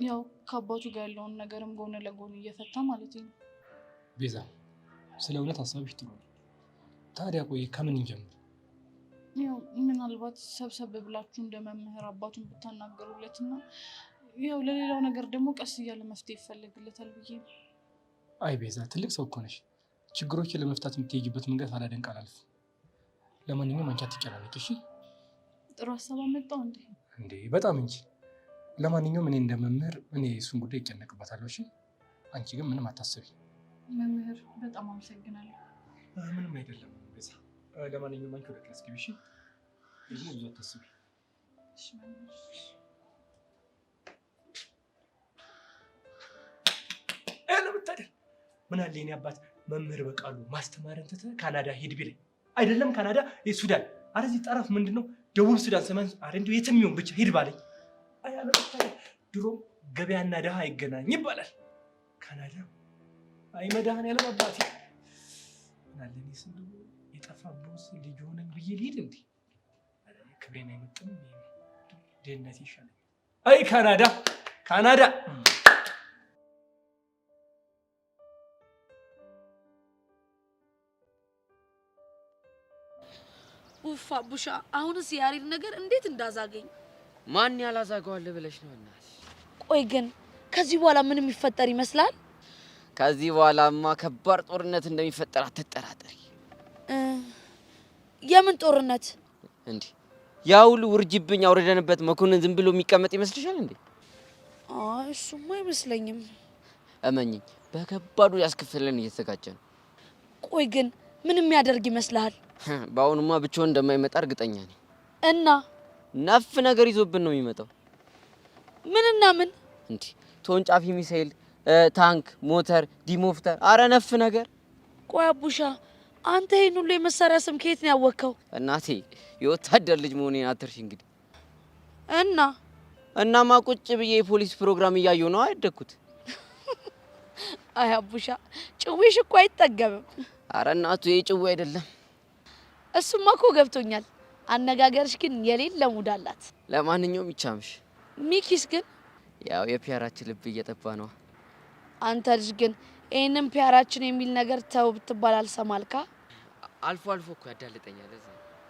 ያው ከአባቱ ጋር ያለውን ነገርም ጎን ለጎን እየፈታ ማለት ነው። ቤዛ ስለ እውነት ሀሳብሽ ጥሩ ነው። ታዲያ ቆይ ከምን እንጀምር? ያው ምናልባት ሰብሰብ ብላችሁ እንደ መምህር አባቱን ብታናገሩለትና ያው ለሌላው ነገር ደግሞ ቀስ እያለ መፍትሄ ይፈልግለታል ብዬ ነው። አይ ቤዛ ትልቅ ሰው እኮ ነሽ። ችግሮችን ለመፍታት የምትሄጂበት መንገድ ሳላደንቅ አላልፍም። ለማንኛውም አንቺ አትጨናነቂ እሺ? ጥሩ ሀሳብ አመጣው እንዴ? በጣም እንጂ። ለማንኛውም እኔ እንደ መምህር እኔ እሱን ጉዳይ ይጨነቅበታለሁ እሺ? አንቺ ግን ምንም አታስቢ። መምህር በጣም አመሰግናለሁ። ምንም አይደለም ቤዛ። ለማንኛውም አንቺ ወደ ክላስ ግቢ እሺ? ብዙ አታስቢ። እሺ መምህር። ምን አለ የኔ አባት መምህር በቃሉ ማስተማርን ትተህ ካናዳ ሂድ ቢለኝ። አይደለም ካናዳ የሱዳን አረዚህ ጠረፍ ምንድነው ደቡብ ሱዳን ሰማን አረ እንደው የትም ይሁን ብቻ ሂድ ባለኝ። ድሮ ገበያና ደሃ አይገናኝ ይባላል። ካናዳ አይ መድኃኒዓለም አባቴ ምን አለ እኔስ እንደው የጠፋብኝ ልጅ ሆነኝ ብዬ ልሂድ እንዴ? ክብሬን አይመጥም ድህነት ይሻላል። አይ ካናዳ ካናዳ ኡፍ አቡሻ፣ አሁንስ ያሬድ ነገር እንዴት እንዳዛገኝ። ማን ያላዛገዋል ብለሽ ነው እናት? ቆይ ግን ከዚህ በኋላ ምን የሚፈጠር ይመስላል? ከዚህ በኋላማ ከባድ ጦርነት እንደሚፈጠር አትጠራጠሪ። የምን ጦርነት እንዴ? ያ ሁሉ ውርጅብኝ አውርደንበት መኮንን ዝም ብሎ የሚቀመጥ ይመስልሻል እንዴ? አይ እሱማ አይመስለኝም። እመኚኝ፣ በከባዱ ያስከፍለን እየተዘጋጀ ነው። ቆይ ግን ምን የሚያደርግ ይመስልሃል? በአሁኑማ ብቻውን እንደማይመጣ እርግጠኛ ነኝ። እና ነፍ ነገር ይዞብን ነው የሚመጣው። ምንና ምን? እንዴ ተወንጫፊ ሚሳኤል፣ ታንክ፣ ሞተር፣ ዲሞፍተር፣ አረ ነፍ ነገር። ቆይ አቡሻ፣ አንተ ይሄን ሁሉ የመሳሪያ ስም ከየት ነው ያወቅከው? እናቴ የወታደር ልጅ መሆኔን አትርሺ እንግዲህ። እናማ ቁጭ ብዬ የፖሊስ ፕሮግራም እያየሁ ነው ያደግኩት። አይ አቡሻ፣ ጭዊሽ እኮ አይጠገብም። አረ እናቱ ይሄ ጭዊ አይደለም። እሱማ እኮ ገብቶኛል። አነጋገርሽ ግን የሌለ ሙድ አላት። ለማንኛውም ይቻምሽ። ሚኪስ ግን ያው የፒያራችን ልብ እየጠባ ነው። አንተ ልጅ ግን ይሄንን ፒያራችን የሚል ነገር ተው ብትባል አልሰማልካ። አልፎ አልፎ እኮ ያዳልጠኛል። እዛ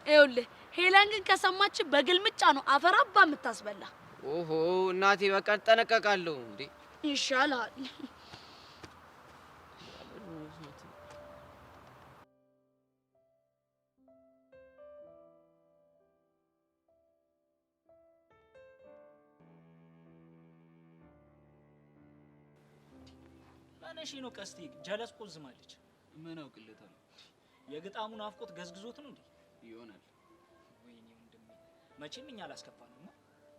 ይኸውልህ ሄለን ግን ከሰማች በግልምጫ ነው አፈራባ የምታስበላ። ኦሆ እናቴ በቃ እጠነቀቃለሁ እንዴ። ይሻላል። ማነሽ ነው ቀስቴ ጀለስ ቆዝማለች። ምን አውቅለታለሁ? የግጣሙ ናፍቆት ገዝግዞት ነው እንዴ? ይሆናል። ወይኔ ወንድሜ መቼም እኛ አላስከፋንም።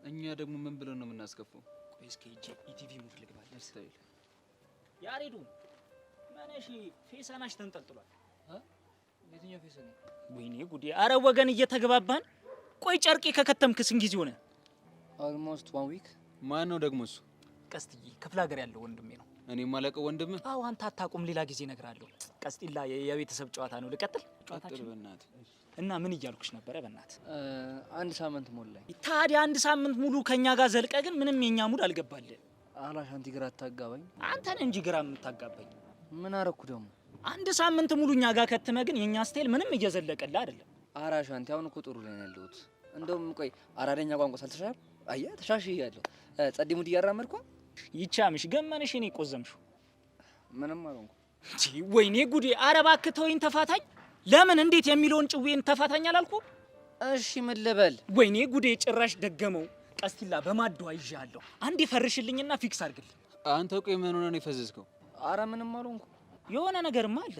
እኛ ደግሞ ምን ብለን ነው የምናስከፋው? ቆይ እስኪ ሂጅ ኢቲቪ ሙድ ልግባል። ስታይል ያሬዱ ማነሽ ፌሰናሽ ተንጠልጥሏል። የትኛው ፌሰና? ወይኔ ጉዴ! አረ ወገን እየተግባባን። ቆይ ጨርቄ ከከተምክ ስንት ጊዜ ሆነ? ኦልሞስት 1 ዊክ። ማን ነው ደግሞ እሱ? ቀስትዬ ክፍለ ሀገር ያለው ወንድሜ ነው። እኔ ማለቀው ወንድም? አዎ አንተ አታውቁም፣ ሌላ ጊዜ እነግርሃለሁ። ቀስጢላ የቤተሰብ ጨዋታ ነው። ልቀጥል ጨዋታችን? በእናትህ እና ምን እያልኩሽ ነበረ? በእናትህ 1 ሳምንት ሞላኝ። ታዲያ 1 ሳምንት ሙሉ ከኛ ጋር ዘልቀ ግን ምንም የኛ ሙድ አልገባልህ። አላሻንቲ ግራ አታጋባኝ። አንተን እንጂ ግራ የምታጋባኝ። ምን አረኩ ደግሞ? 1 ሳምንት ሙሉ እኛ ጋር ከትመ ግን የኛ ስታይል ምንም እየዘለቀልህ አይደለም። አራሻንቲ አሁን እኮ ጥሩ ላይ ነው ያለሁት። እንደውም ቆይ አራደኛ ቋንቋ ሳልተሻል አያ ተሻሽያለሁ። ጸዲ ሙድ እያራመድኩ ይቻምሽ ገመንሽ እኔ ቆዘምሽው ምንም አልሆንኩ። ወይኔ ጉዴ! ኧረ እባክህ ተወኝ፣ ተፋታኝ። ለምን እንዴት የሚለውን ጭዌን ተፋታኝ አላልኩ? እሺ ምን ልበል? ወይኔ ጉዴ! ጭራሽ ደገመው። ቀስቲላ በማዶ አይዣለሁ። አንዴ ፈርሽልኝና ፊክስ አድርግልኝ። አንተ ቆይ ምን ሆነ ነው የፈዘዝከው? ኧረ ምንም አልሆንኩ። የሆነ ነገርማ አለ።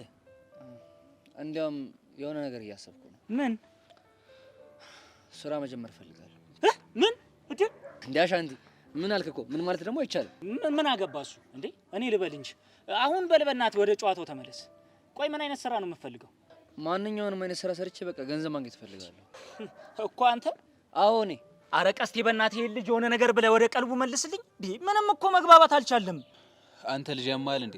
እንዲያውም የሆነ ነገር እያሰብኩ ነው። ምን? ስራ መጀመር እፈልጋለሁ። ምን እንዴ አሻንቲ ምን አልክ እኮ? ምን ማለት ደግሞ አይቻልም። ምን አገባ እሱ እንዴ? እኔ ልበል እንጂ አሁን በልበናት ወደ ጨዋታው ተመለስ። ቆይ ምን አይነት ስራ ነው የምፈልገው? ማንኛውንም አይነት ስራ ሰርቼ በቃ ገንዘብ ማግኘት እፈልጋለሁ እኮ አንተ። አዎ እኔ። ኧረ ቀስቴ በእናትህ ይሄን ልጅ የሆነ ነገር ብለህ ወደ ቀልቡ መልስልኝ። ምንም እኮ መግባባት አልቻለም። አንተ ልጅ ያማል እንዴ?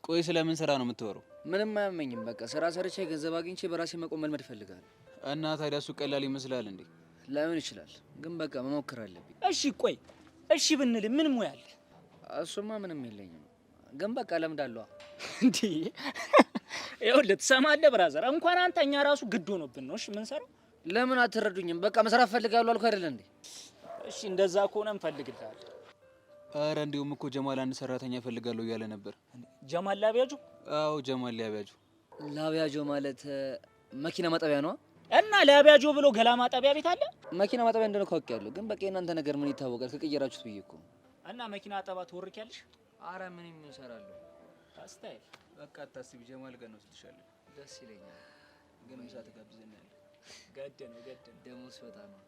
ቆይ ስለምን ስራ ነው የምትወራው? ምንም አያመኝም። በቃ ስራ ሰርቼ ገንዘብ አግኝቼ በራሴ መቆም መልመድ እፈልጋለሁ። እና ታዲያ እሱ ቀላል ይመስላል እንዴ? ላይሆን ይችላል፣ ግን በቃ መሞከር አለብኝ። እሺ ቆይ እሺ ብንል ምን ሙያ አለ? እሱማ ምንም የለኝም፣ ግን በቃ ለምዳለሁ። እንዴ ይኸውልህ ትሰማለህ ብራዘር፣ እንኳን አንተ እኛ ራሱ ግድ ሆኖብን ነው እሺ የምንሰራው። ለምን አትረዱኝም? በቃ መስራት እፈልጋለሁ አልኩ አይደል እንዴ? እሺ እንደዛ ከሆነ እንፈልግልሃለን። ኧረ እንዲሁም እኮ ጀማል አንድ ሰራተኛ እፈልጋለሁ እያለ ነበር። ጀማል ላቢያጁ? አዎ ጀማል ላቢያጁ። ላቢያጆ ማለት መኪና ማጠቢያ ነው? እና ላቢያጆ ብሎ ገላ ማጠቢያ ቤት አለ? መኪና ማጠቢያ እንደሆነ ካውቂያለሁ፣ ግን በቃ የእናንተ ነገር ምን ይታወቃል? ከቀየራችሁት ብዬ እኮ። እና መኪና አጠባ ትወርኪያለሽ? አረ ምን እሰራለሁ። ታስታይ በቃ አታስቢ፣ ጀማል ጋር ነው ወስድሻለሁ። ደስ ይለኛል፣ ግን ምሳ ተጋብዘናል። ገድ ነው ደሞዝ በጣ ነው።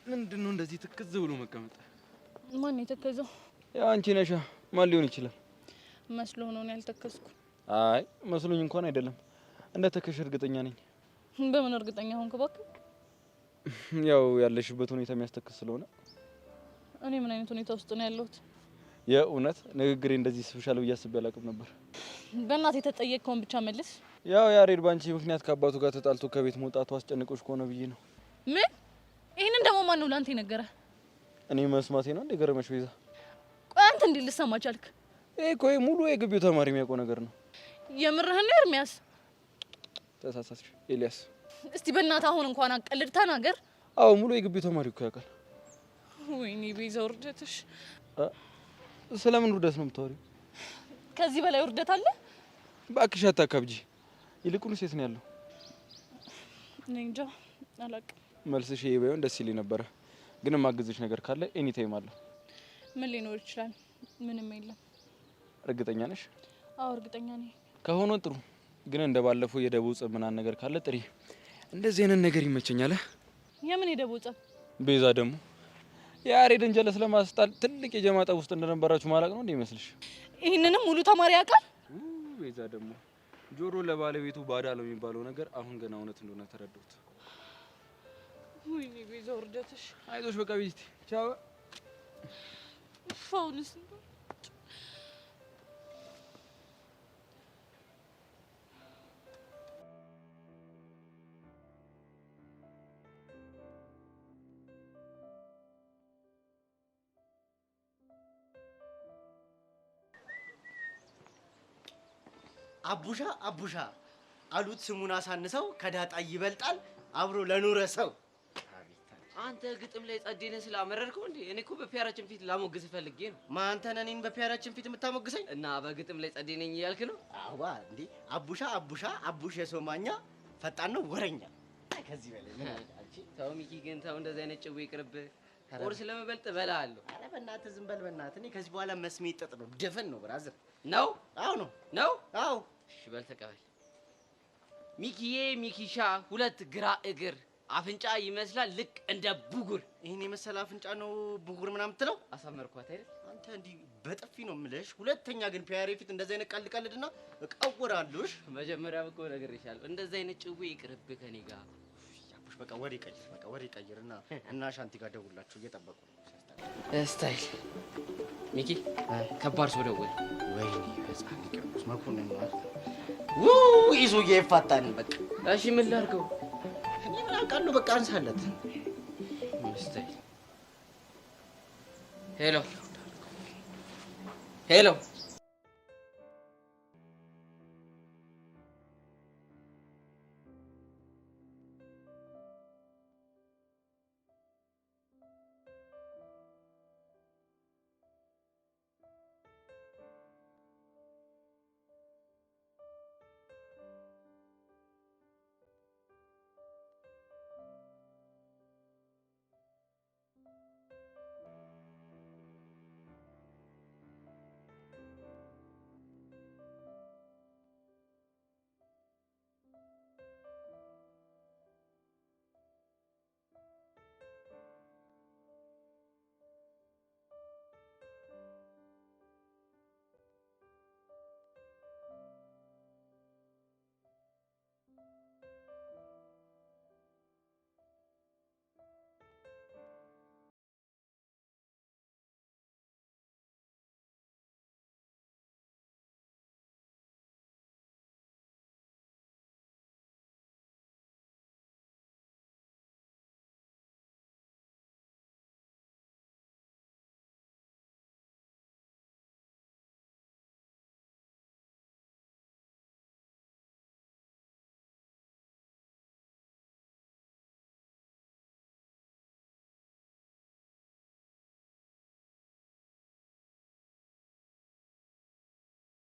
ምንድነው እንደዚህ ትክዝ ብሎ መቀመጥ? ማን የተከዘው? ያው አንቺ ነሻ። ማን ሊሆን ይችላል? መስሎ ነው ያልተከዝኩ። አይ መስሎኝ እንኳን አይደለም፣ እንደ ተከሽ እርግጠኛ ነኝ። በምን እርግጠኛ ሆንክ እባክህ? ያው ያለሽበት ሁኔታ የሚያስተክስ ስለሆነ። እኔ ምን አይነት ሁኔታ ውስጥ ነው ያለሁት? የእውነት ንግግሬ እንደዚህ ስፔሻል ብዬ አስቤ አላውቅም ነበር። በእናትህ የተጠየቅከውን ብቻ መልስ። ያው ያሬድ ባንቺ ምክንያት ከአባቱ ጋር ተጣልቶ ከቤት መውጣቱ አስጨንቆሽ ከሆነ ብዬ ነው። ምን? ይሄንን ደግሞ ማን ነው ላንተ የነገረህ? እኔ መስማቴ ነው እንደ ገረመሽ ቤዛ? ቆይ አንተ እንዴት ልሰማ ቻልክ? ይሄ ቆይ ሙሉ የግቢው ተማሪ የሚያውቀው ነገር ነው። የምርህን ነው ኤርሚያስ? ተሳሳትሽ ኤልያስ። እስቲ በእናትህ አሁን እንኳን አቀልድ ተናገር። አዎ ሙሉ የግቢው ተማሪ እኮ ያውቃል። ወይኔ ቤዛ ውርደትሽ። ስለምን ውርደት ነው የምታወሪው? ከዚህ በላይ ውርደት አለ? እባክሽ አታካብጂ። ይልቁንስ የት ነው ያለው? እኔ እንጃ አላውቅም። መልስሽ ይሄ ባይሆን ደስ ይለኝ ነበረ፣ ግን የማግዝሽ ነገር ካለ ኤኒ ታይም አለ። ምን ሊኖር ይችላል? ምንም የለም። እርግጠኛ ነሽ? አዎ እርግጠኛ ነኝ። ከሆነ ጥሩ፣ ግን እንደ ባለፈው የደቡብ ጸብ ምናምን ነገር ካለ ጥሪ። እንደዚህ አይነት ነገር ይመቸኛል። የምን የደቡብ ጸብ? ቤዛ ደግሞ የያሬድን ጀለስ ለማስጣል ትልቅ የጀማ ጠብ ውስጥ እንደነበራችሁ ማላቅ ነው እንዴ ይመስልሽ? ይህንንም ሙሉ ተማሪ ያውቃል። ቤዛ ደግሞ ጆሮ ለባለቤቱ ባዳ ነው የሚባለው ነገር አሁን ገና እውነት እንደሆነ ተረዳሁት። ወይኔ ቤዛ ውርደትሽ። አይዞሽ በቃ ቤቲ ቻው። ፋውልስ አቡሻ አቡሻ አሉት ስሙን አሳንሰው ከዳጣ ይበልጣል አብሮ ለኖረ ሰው። አቤት አንተ ግጥም ላይ ጸዴነ ስላመረርከው እንዴ? እኔ እኮ በፒያራችን ፊት ላሞግስ ፈልጌ ነው። ማንተን እኔን በፒያራችን ፊት የምታሞግሰኝ? እና በግጥም ላይ ጸዴነኝ እያልክ ነው? አዋ እንዴ አቡሻ የሶማኛ ፈጣን ነው ወረኛ። ከዚህ በላይ ምን አንቺ? ተው ሚኪ ግን ተው፣ እንደዚህ አይነት ጭዌ ይቅርብህ። ቁርስ ለመበልጥ እበላለሁ። ኧረ በእናትህ ዝም በል በእናትህ። እኔ ከዚህ በኋላ መስሜ ጥጥ ነው ድፍን ነው ብራዘር። ነው? አዎ ነው። አዎ። እሺ በል ተቀበል። ሚኪዬ ሚኪሻ ሁለት ግራ እግር አፍንጫ ይመስላል ልክ እንደ ቡጉር። ይሄን የመሰለ አፍንጫ ነው ቡጉር ምናምን ትለው? አሳመርኳት አይደል? አንተ እንዲህ በጥፊ ነው የምልሽ። ሁለተኛ ግን ፒያሬ ፊት እንደዚህ አይነት ቀልድና እቀውራለሁሽ። መጀመሪያም እኮ ነግሬሻለሁ፣ እንደዚህ አይነት ጭዌ ይቅርብህ ከኔ ጋር። ያቡሽ በቃ ወሬ ቀይርና እና ሻንቲ ጋር ደውላችሁ እየጠበቁ ነው። ስታይል ሚኪ ከባድ ሰው ደወለ። ወይኔ ህፃን ይቀርቡስ መኮንን ማለት ይዞ እየፋታን በቃ። እሺ ምን ላድርገው? እኔ ምን አውቃለሁ። በቃ አንሳለት። ሄሎ